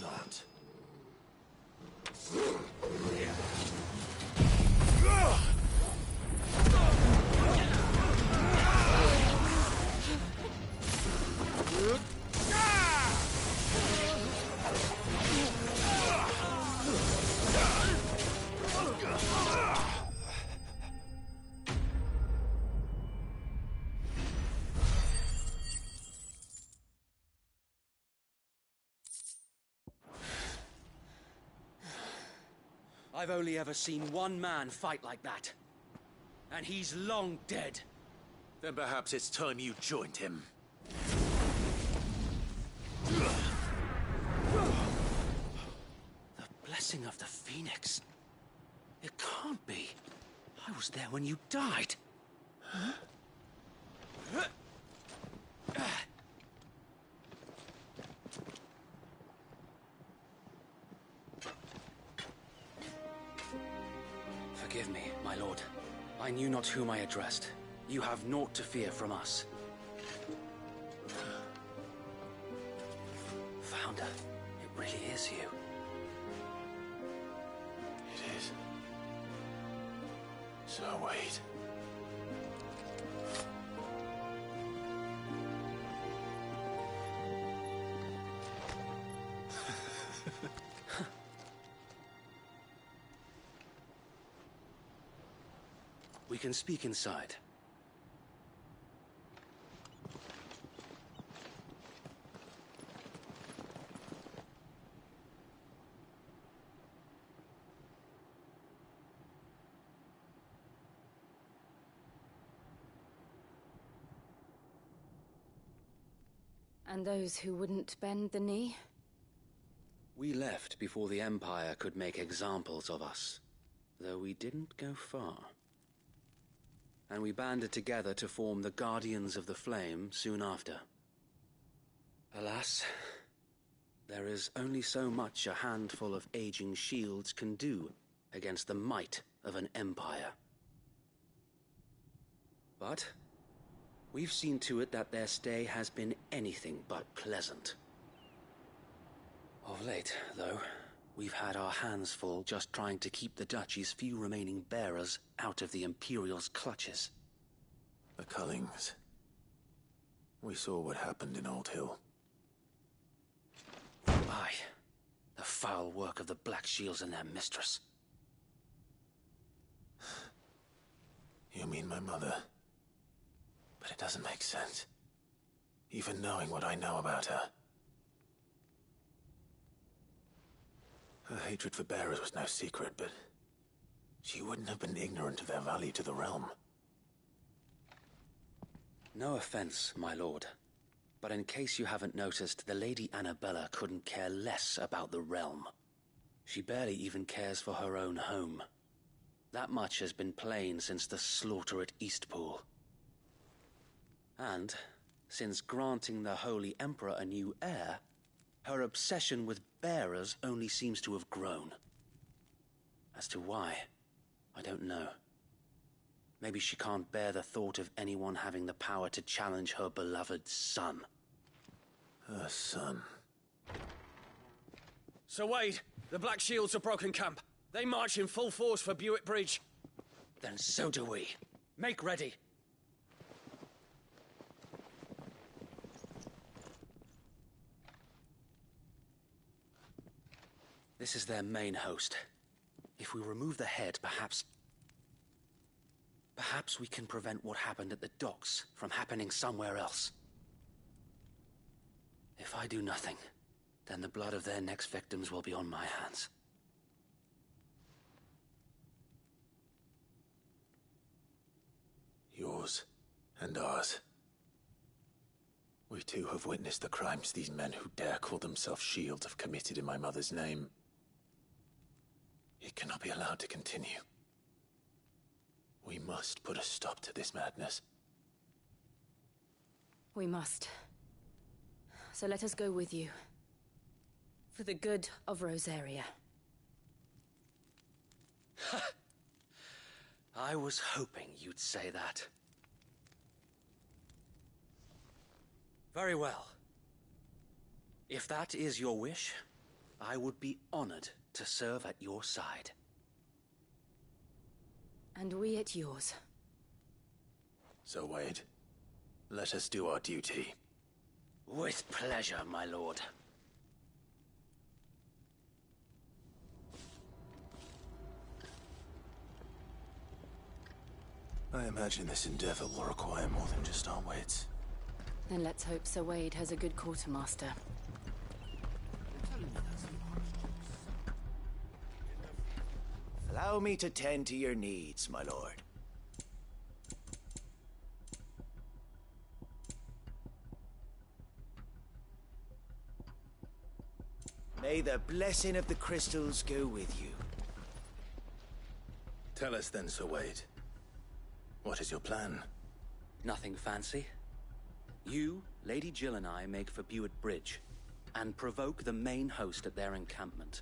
[SPEAKER 1] Not.
[SPEAKER 18] I've only ever seen one man fight like that. And he's long dead.
[SPEAKER 1] Then perhaps it's time you joined him.
[SPEAKER 18] The blessing of the Phoenix. It can't be. I was there when you died. Huh? Forgive me, my lord. I knew not whom I addressed. You have naught to fear from us. Founder, it really is you.
[SPEAKER 1] It is. So wait.
[SPEAKER 20] We can speak inside.
[SPEAKER 3] And those who wouldn't bend the knee?
[SPEAKER 20] We left before the Empire could make examples of us, though we didn't go far. And we banded together to form the Guardians of the Flame soon after. Alas, there is only so much a handful of aging shields can do against the might of an empire. But we've seen to it that their stay has been anything but pleasant. Of late, though, we've had our hands full just trying to keep the Duchy's few remaining bearers out of the Imperial's clutches.
[SPEAKER 1] The Cullings. We saw what happened in Old Hill.
[SPEAKER 20] Aye. The foul work of the Black Shields and their mistress.
[SPEAKER 1] You mean my mother? But it doesn't make sense. Even knowing what I know about her. Her hatred for bearers was no secret, but she wouldn't have been ignorant of their value to the realm.
[SPEAKER 20] No offense, my lord, but in case you haven't noticed, the Lady Annabella couldn't care less about the realm. She barely even cares for her own home. That much has been plain since the slaughter at Eastpool. And, since granting the Holy Emperor a new heir, her obsession with bearers only seems to have grown. As to why, I don't know. Maybe she can't bear the thought of anyone having the power to challenge her beloved son.
[SPEAKER 1] Her son.
[SPEAKER 21] Sir Wade, the Black Shields have broken camp. They march in full force for Buick Bridge.
[SPEAKER 20] Then so do we. Make ready. This is their main host. If we remove the head, perhaps we can prevent what happened at the docks from happening somewhere else. If I do nothing, then the blood of their next victims will be on my hands.
[SPEAKER 1] Yours and ours. We too have witnessed the crimes these men who dare call themselves shields have committed in my mother's name. It cannot be allowed to continue. We must put a stop to this madness.
[SPEAKER 3] We must. So let us go with you. For the good of Rosaria.
[SPEAKER 20] I was hoping you'd say that. Very well. If that is your wish, I would be honored to serve at your side.
[SPEAKER 3] And we at yours.
[SPEAKER 1] So, Wade, let us do our duty.
[SPEAKER 20] With pleasure, my lord.
[SPEAKER 1] I imagine this endeavor will require more than just our wits.
[SPEAKER 3] Then let's hope Sir Wade has a good quartermaster.
[SPEAKER 10] Allow me to tend to your needs, my lord. May the blessing of the crystals go with you.
[SPEAKER 1] Tell us then, Sir Wade. What is your plan?
[SPEAKER 20] Nothing fancy. You, Lady Jill and I make for Buick Bridge, and provoke the main host at their encampment.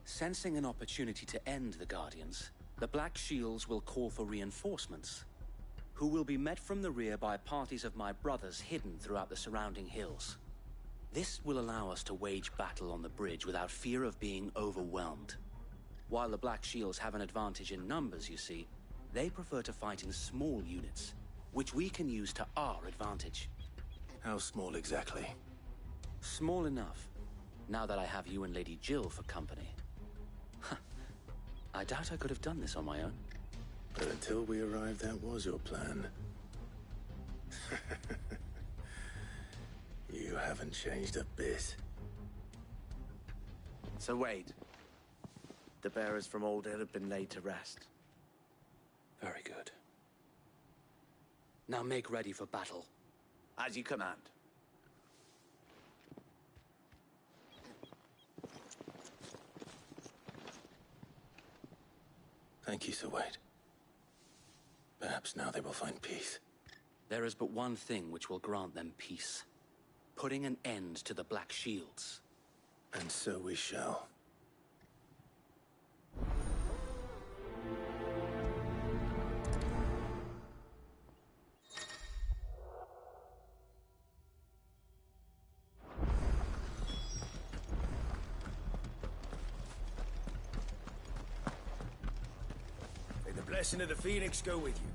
[SPEAKER 20] Sensing an opportunity to end the Guardians, the Black Shields will call for reinforcements, who will be met from the rear by parties of my brothers hidden throughout the surrounding hills. This will allow us to wage battle on the bridge without fear of being overwhelmed. While the Black Shields have an advantage in numbers, you see, they prefer to fight in small units, which we can use to our advantage.
[SPEAKER 1] How small exactly?
[SPEAKER 20] Small enough, now that I have you and Lady Jill for company. I doubt I could have done this on my own.
[SPEAKER 1] But Until we arrived, that was your plan. You haven't changed a bit.
[SPEAKER 10] So wait. The bearers from Old Hill have been laid to rest.
[SPEAKER 20] Very good. Now make ready for battle.
[SPEAKER 10] As you command.
[SPEAKER 1] Thank you, Sir Wade. Perhaps now they will find peace.
[SPEAKER 20] There is but one thing which will grant them peace. Putting an end to the Black Shields.
[SPEAKER 1] And so we shall.
[SPEAKER 10] May the blessing of the Phoenix go with you.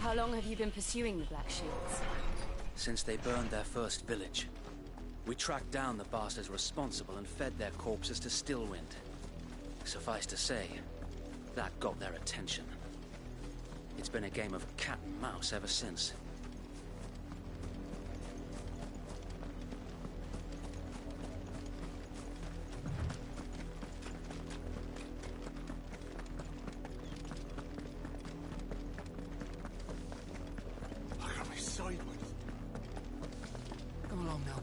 [SPEAKER 3] How long have you been pursuing the Black Shields?
[SPEAKER 20] Since they burned their first village. We tracked down the bastards responsible and fed their corpses to Stillwind. Suffice to say, that got their attention. It's been a game of cat and mouse ever since.
[SPEAKER 18] Come along now.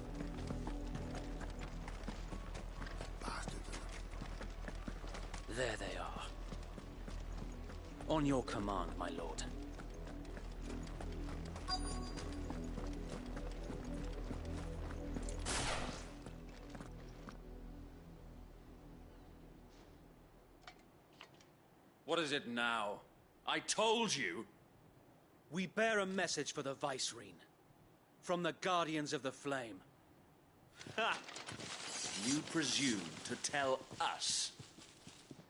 [SPEAKER 20] There they are. On your command, my lord.
[SPEAKER 21] What is it now? I told you!
[SPEAKER 20] We bear a message for the Vicereine. From the Guardians of the Flame.
[SPEAKER 4] Ha! You presume to tell us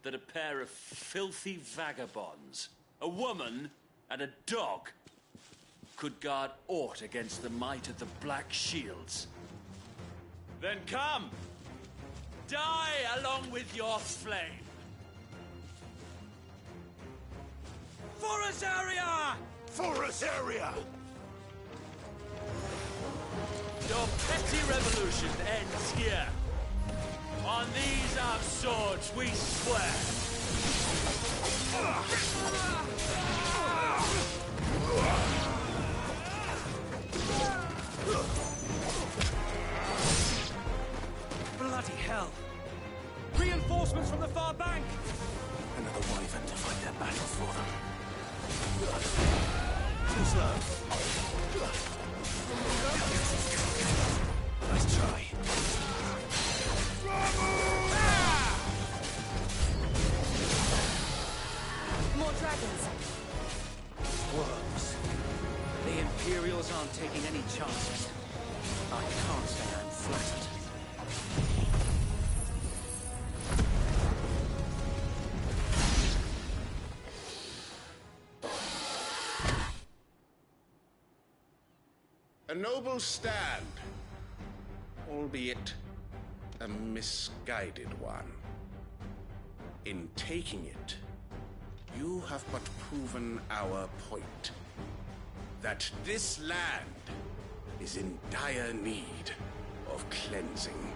[SPEAKER 4] that a pair of filthy vagabonds, a woman and a dog, could guard aught against the might of the Black Shields? Then come! Die along with your flame! For Rosaria!
[SPEAKER 2] For Rosaria!
[SPEAKER 4] Your petty revolution ends here. On these our swords we swear.
[SPEAKER 20] Bloody hell! Reinforcements from the far bank!
[SPEAKER 1] Another wyvern to fight their battle for them.
[SPEAKER 2] Too slow.
[SPEAKER 1] Nice try.
[SPEAKER 3] More dragons.
[SPEAKER 20] Worms. The Imperials aren't taking any chances. I can't say I'm flattered.
[SPEAKER 15] A noble stand, albeit a misguided one. In taking it, you have but proven our point. That this land is in dire need of cleansing.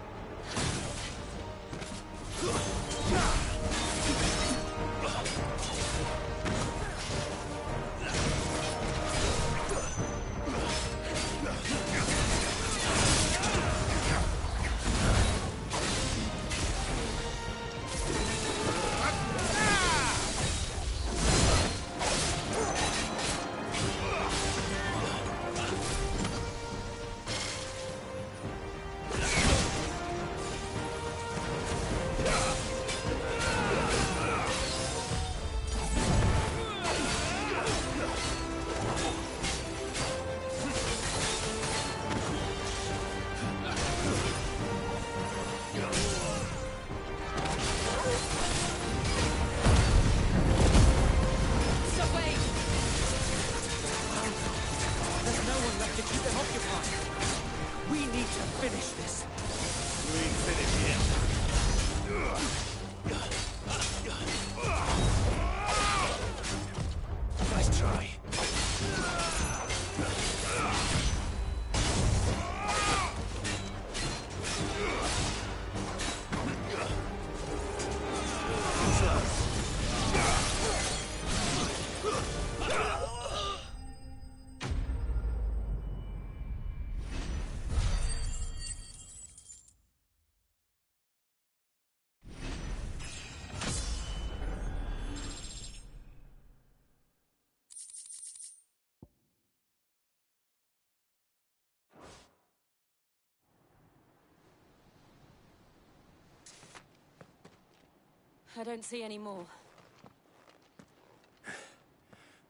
[SPEAKER 3] I don't see any more.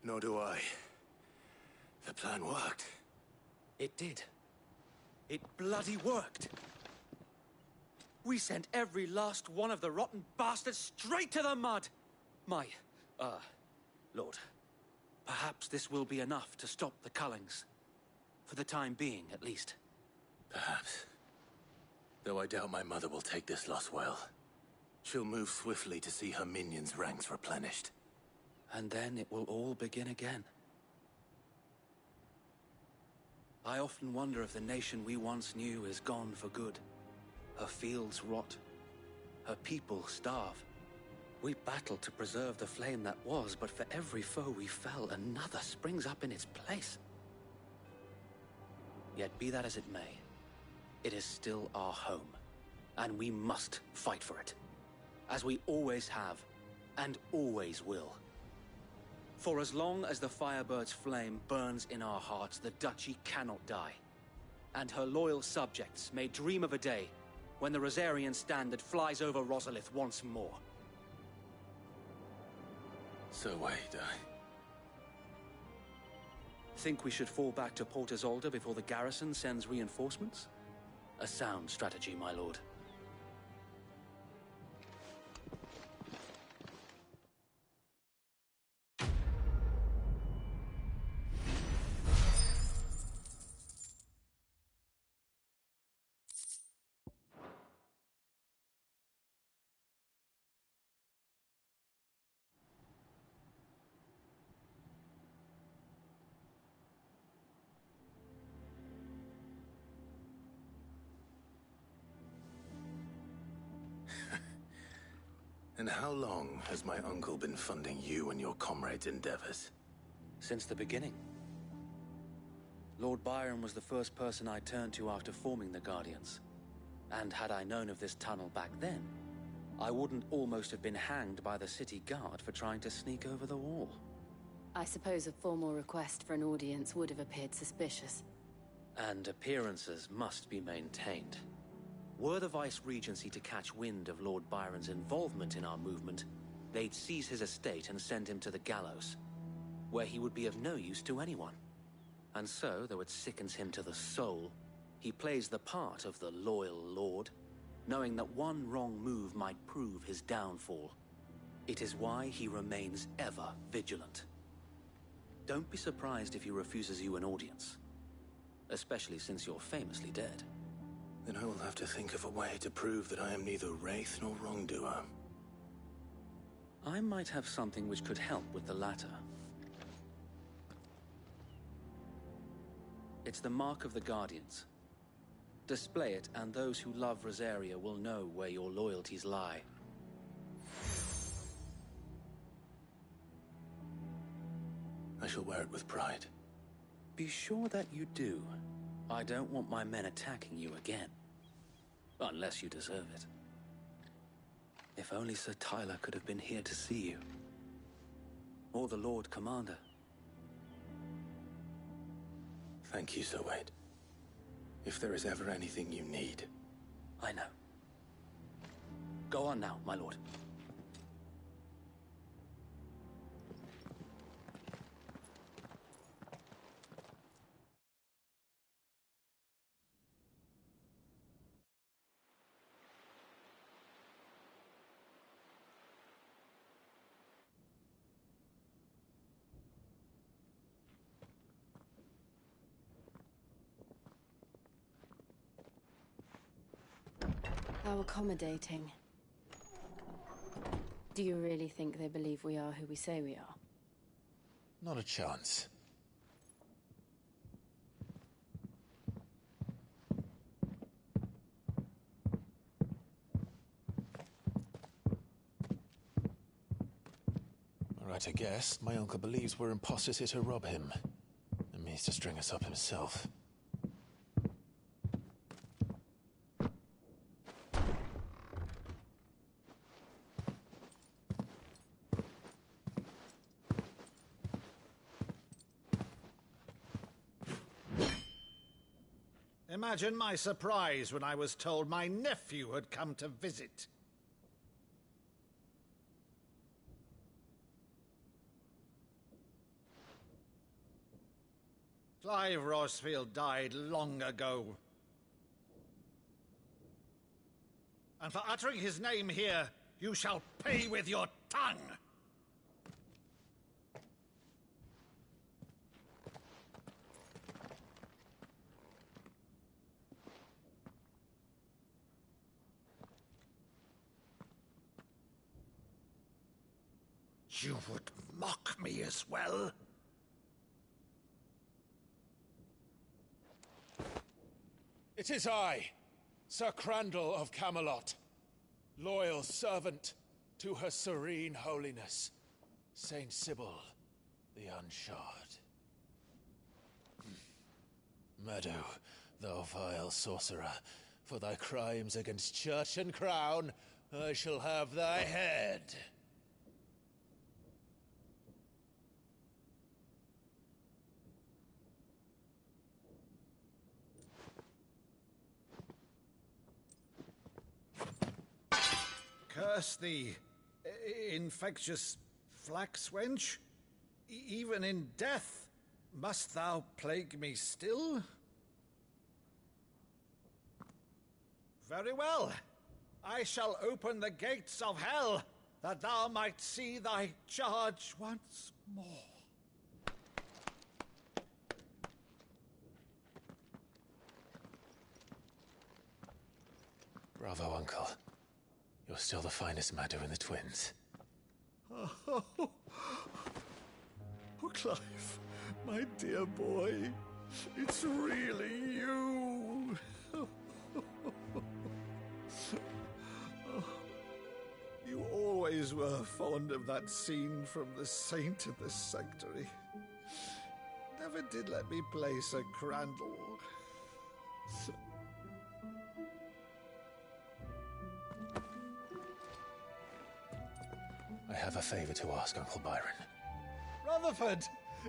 [SPEAKER 1] Nor do I. The plan worked.
[SPEAKER 20] It did. It bloody worked. We sent every last one of the rotten bastards straight to the mud! Lord, perhaps this will be enough to stop the Cullings. For the time being, at least.
[SPEAKER 1] Perhaps. Though I doubt my mother will take this loss well. She'll move swiftly to see her minions' ranks replenished.
[SPEAKER 20] And then it will all begin again. I often wonder if the nation we once knew is gone for good. Her fields rot. Her people starve. We battled to preserve the flame that was, but for every foe we fell, another springs up in its place. Yet be that as it may, it is still our home, and we must fight for it. As we always have, and always will. For as long as the Firebird's flame burns in our hearts, the Duchy cannot die. And her loyal subjects may dream of a day when the Rosarian standard flies over Rosalith once more.
[SPEAKER 1] So wait,
[SPEAKER 20] Think we should fall back to Port Isolde before the garrison sends reinforcements? A sound strategy, my lord.
[SPEAKER 1] And how long has my uncle been funding you and your comrades' endeavors?
[SPEAKER 20] Since the beginning. Lord Byron was the first person I turned to after forming the Guardians. And had I known of this tunnel back then, I wouldn't almost have been hanged by the city guard for trying to sneak over the wall.
[SPEAKER 3] I suppose a formal request for an audience would have appeared suspicious.
[SPEAKER 20] And appearances must be maintained. Were the Vice-Regency to catch wind of Lord Byron's involvement in our movement, they'd seize his estate and send him to the gallows, where he would be of no use to anyone. And so, though it sickens him to the soul, he plays the part of the loyal lord, knowing that one wrong move might prove his downfall. It is why he remains ever vigilant. Don't be surprised if he refuses you an audience, especially since you're famously dead.
[SPEAKER 1] Then I will have to think of a way to prove that I am neither wraith nor wrongdoer.
[SPEAKER 20] I might have something which could help with the latter. It's the mark of the Guardians. Display it, and those who love Rosaria will know where your loyalties lie.
[SPEAKER 1] I shall wear it with pride.
[SPEAKER 20] Be sure that you do. I don't want my men attacking you again. Unless you deserve it. If only Sir Tyler could have been here to see you. Or the Lord Commander.
[SPEAKER 1] Thank you, Sir Wade. If there is ever anything you need.
[SPEAKER 20] I know. Go on now, my lord.
[SPEAKER 3] How accommodating. Do you really think they believe we are who we say we are?
[SPEAKER 1] Not a chance. Right, I guess. My uncle believes we're imposters here to rob him. And means to string us up himself.
[SPEAKER 12] Imagine my surprise when I was told my nephew had come to visit.
[SPEAKER 8] Clive Rosfield died long ago. And for uttering his name here, you shall pay with your tongue! You would mock me as well?
[SPEAKER 22] It is I, Sir Crandall of Camelot, loyal servant to Her Serene Holiness, Saint Sybil the Unshod. Meadow, thou vile sorcerer, for thy crimes against church and crown, I shall have thy head.
[SPEAKER 8] Curse thee, infectious flax wench. Even in death, must thou plague me still? Very well. I shall open the gates of hell, that thou might see thy charge once more.
[SPEAKER 1] Bravo, Uncle. You're still the finest Maddu in the twins.
[SPEAKER 8] Oh, Clive, my dear boy, it's really you. You always were fond of that scene from The Saint of the Sanctuary. Never did let me play Sir Crandall.
[SPEAKER 1] I have a favor to ask, Uncle Byron.
[SPEAKER 8] Rutherford,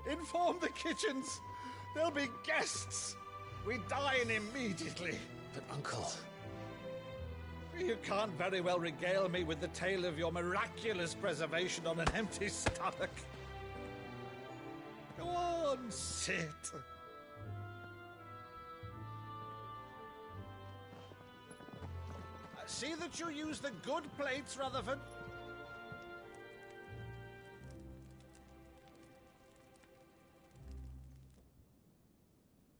[SPEAKER 8] inform the kitchens. There'll be guests. We dine immediately.
[SPEAKER 1] But, Uncle...
[SPEAKER 8] You can't very well regale me with the tale of your miraculous preservation on an empty stomach. Go on, sit. See that you use the good plates, Rutherford.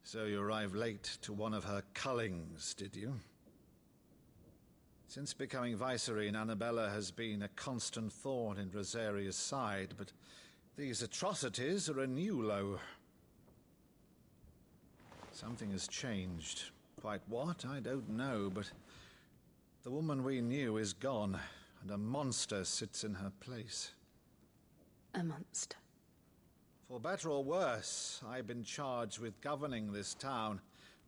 [SPEAKER 8] So you arrived late to one of her cullings, did you? Since becoming Vicereine, Annabella has been a constant thorn in Rosaria's side, but these atrocities are a new low. Something has changed. Quite what, I don't know, but the woman we knew is gone, and a monster sits in her place.
[SPEAKER 3] A monster?
[SPEAKER 8] For better or worse, I've been charged with governing this town,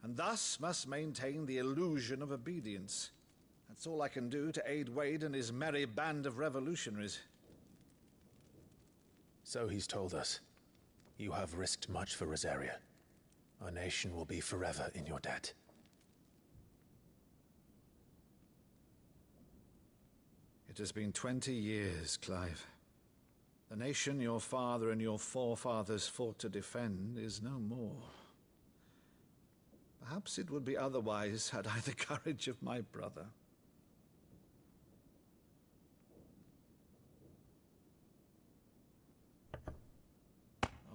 [SPEAKER 8] and thus must maintain the illusion of obedience. That's all I can do to aid Wade and his merry band of revolutionaries.
[SPEAKER 1] So he's told us. You have risked much for Rosaria. Our nation will be forever in your debt.
[SPEAKER 8] It has been 20 years, Clive. The nation your father and your forefathers fought to defend is no more. Perhaps it would be otherwise had I the courage of my brother.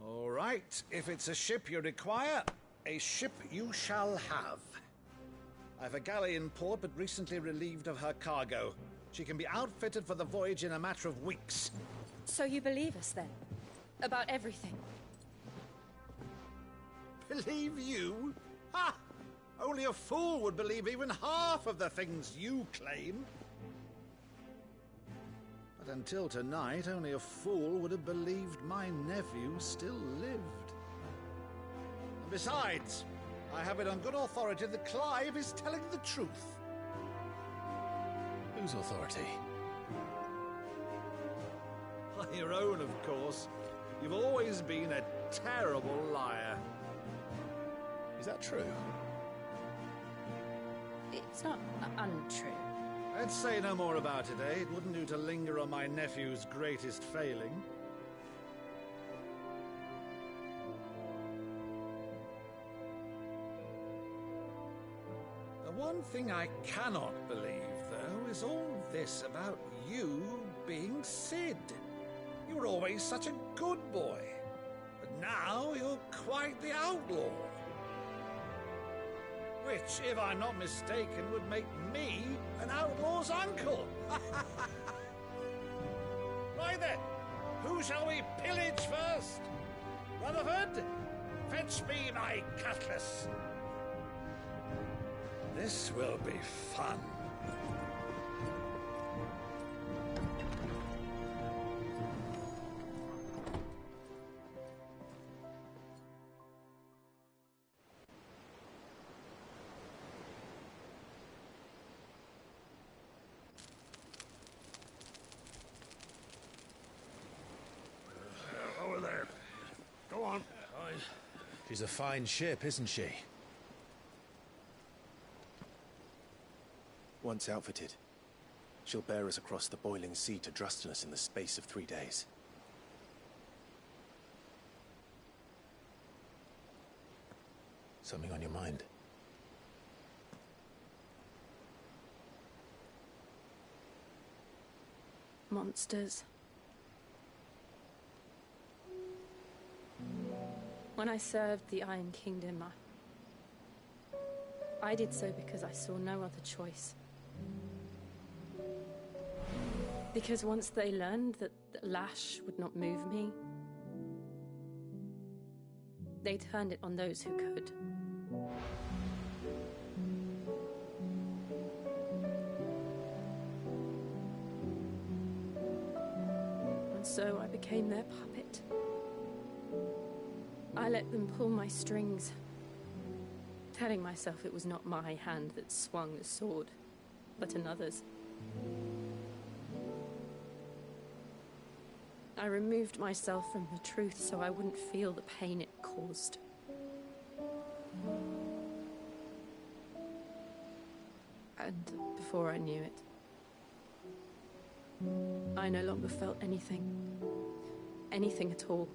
[SPEAKER 8] All right, if it's a ship you require, a ship you shall have. I've a galley in port, but recently relieved of her cargo. She can be outfitted for the voyage in a matter of weeks.
[SPEAKER 3] So you believe us, then? About everything?
[SPEAKER 8] Believe you? Ha! Only a fool would believe even half of the things you claim. But until tonight, only a fool would have believed my nephew still lived. And besides, I have it on good authority that Clive is telling the truth.
[SPEAKER 1] Whose authority?
[SPEAKER 8] Your own, of course. You've always been a terrible liar.
[SPEAKER 1] Is that true?
[SPEAKER 3] It's not untrue.
[SPEAKER 8] Let's say no more about it, eh? It wouldn't do to linger on my nephew's greatest failing. One thing I cannot believe, though, is all this about you being Sid. You were always such a good boy, but now you're quite the outlaw. Which, if I'm not mistaken, would make me an outlaw's uncle. Right then, who shall we pillage first? Rutherford, fetch me my cutlass. This will be fun.
[SPEAKER 16] Over there. Go on.
[SPEAKER 22] She's a fine ship, isn't she?
[SPEAKER 1] Once outfitted, she'll bear us across the boiling sea to Drustinus in the space of 3 days.
[SPEAKER 22] Something on your mind?
[SPEAKER 3] Monsters. When I served the Iron Kingdom, I did so because I saw no other choice. Because once they learned that the lash would not move me, they turned it on those who could. And so I became their puppet. I let them pull my strings, telling myself it was not my hand that swung the sword, but another's. I removed myself from the truth so I wouldn't feel the pain it caused. And before I knew it, I no longer felt anything. Anything at all.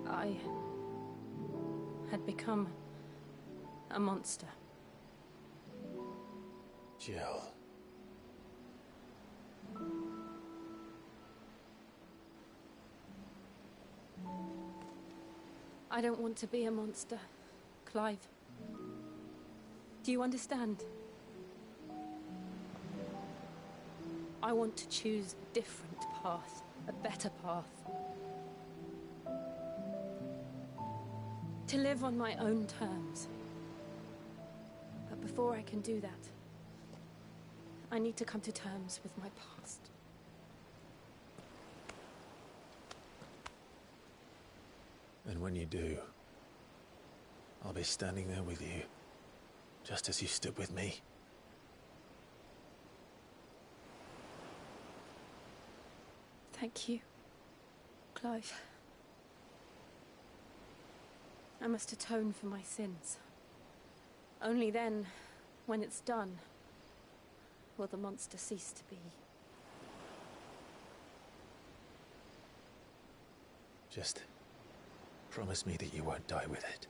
[SPEAKER 3] I had become a monster.
[SPEAKER 22] Jill.
[SPEAKER 3] I don't want to be a monster, Clive. Do you understand? I want to choose a different path, a better path. To live on my own terms. But before I can do that, I need to come to terms with my past.
[SPEAKER 1] And when you do, I'll be standing there with you, just as you stood with me.
[SPEAKER 3] Thank you, Clive. I must atone for my sins. Only then, when it's done, will the monster cease to be.
[SPEAKER 1] Just promise me that you won't die with it.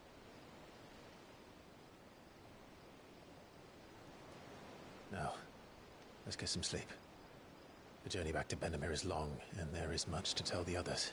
[SPEAKER 1] Now, let's get some sleep. The journey back to Benamir is long, and there is much to tell the others.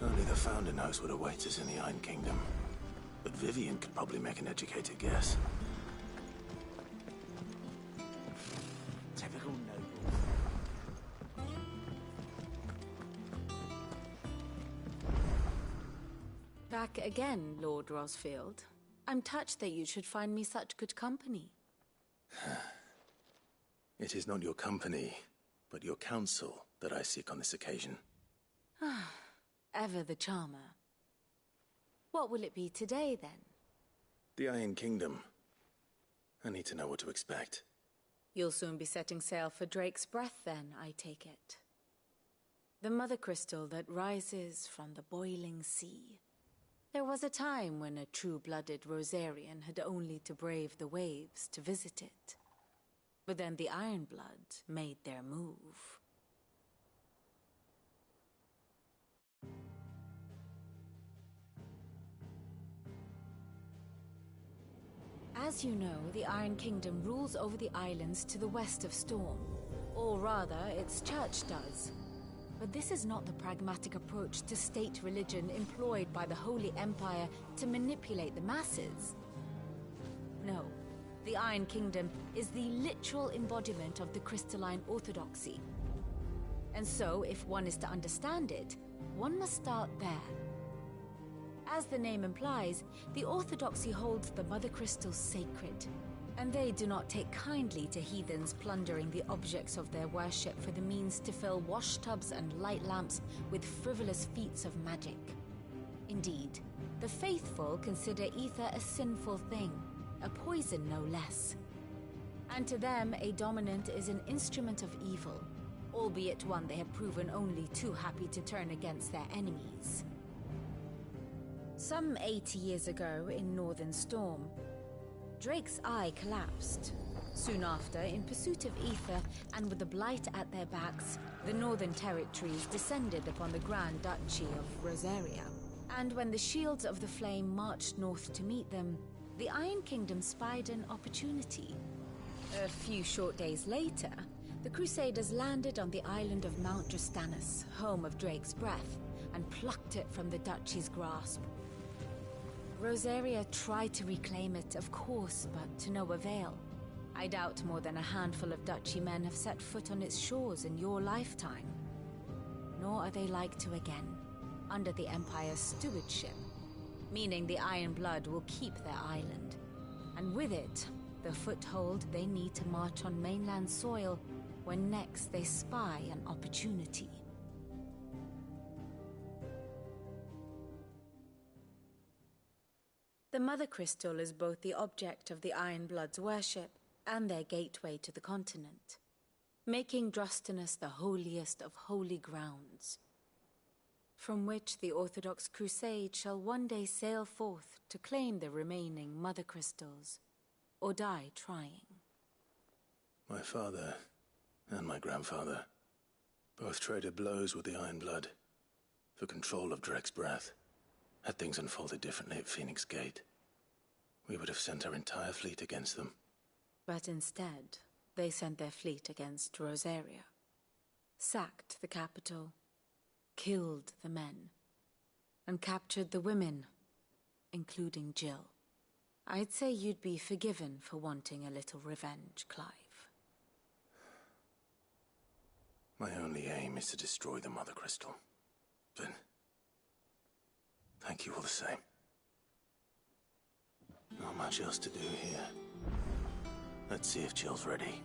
[SPEAKER 1] Only the Founder knows what awaits us in the Iron Kingdom. But Vivian could probably make an educated guess.
[SPEAKER 10] Typical noble.
[SPEAKER 6] Back again, Lord Rosfield. I'm touched that you should find me such good company.
[SPEAKER 1] It is not your company but your counsel that I seek on this occasion.
[SPEAKER 6] Ever the charmer. What will it be today, then?
[SPEAKER 1] The Iron Kingdom. I need to know what to expect.
[SPEAKER 6] You'll soon be setting sail for Drake's Breath, then, I take it. The mother crystal that rises from the boiling sea. There was a time when a true-blooded Rosarian had only to brave the waves to visit it. But then the Ironblood made their move. As you know, the Iron Kingdom rules over the islands to the west of Storm. Or rather, its church does. But this is not the pragmatic approach to state religion employed by the Holy Empire to manipulate the masses. No, the Iron Kingdom is the literal embodiment of the crystalline orthodoxy. And so, if one is to understand it, one must start there. As the name implies, the orthodoxy holds the Mother Crystals sacred, and they do not take kindly to heathens plundering the objects of their worship for the means to fill washtubs and light lamps with frivolous feats of magic. Indeed, the faithful consider ether a sinful thing, a poison no less. And to them, a dominant is an instrument of evil, albeit one they have proven only too happy to turn against their enemies. Some 80 years ago, in Northern Storm, Drake's eye collapsed. Soon after, in pursuit of ether and with the blight at their backs, the Northern Territories descended upon the Grand Duchy of Rosaria. And when the Shields of the Flame marched north to meet them, the Iron Kingdom spied an opportunity. A few short days later, the Crusaders landed on the island of Mount Justanus, home of Drake's Breath, and plucked it from the Duchy's grasp. Rosaria tried to reclaim it, of course, but to no avail. I doubt more than a handful of Duchy men have set foot on its shores in your lifetime. Nor are they like to again, under the Empire's stewardship, meaning the Iron Blood will keep their island, and with it, the foothold they need to march on mainland soil when next they spy an opportunity. The Mother Crystal is both the object of the Iron Blood's worship and their gateway to the continent, making Drostanus the holiest of holy grounds, from which the Orthodox Crusade shall one day sail forth to claim the remaining Mother Crystals, or die trying.
[SPEAKER 1] My father and my grandfather both traded blows with the Iron Blood for control of Drake's Breath. Had things unfolded differently at Phoenix Gate, we would have sent our entire fleet against them.
[SPEAKER 6] But instead, they sent their fleet against Rosaria, sacked the capital, killed the men, and captured the women, including Jill. I'd say you'd be forgiven for wanting a little revenge, Clive.
[SPEAKER 1] My only aim is to destroy the Mother Crystal. But thank you all the same. Not much else to do here. Let's see if Jill's ready.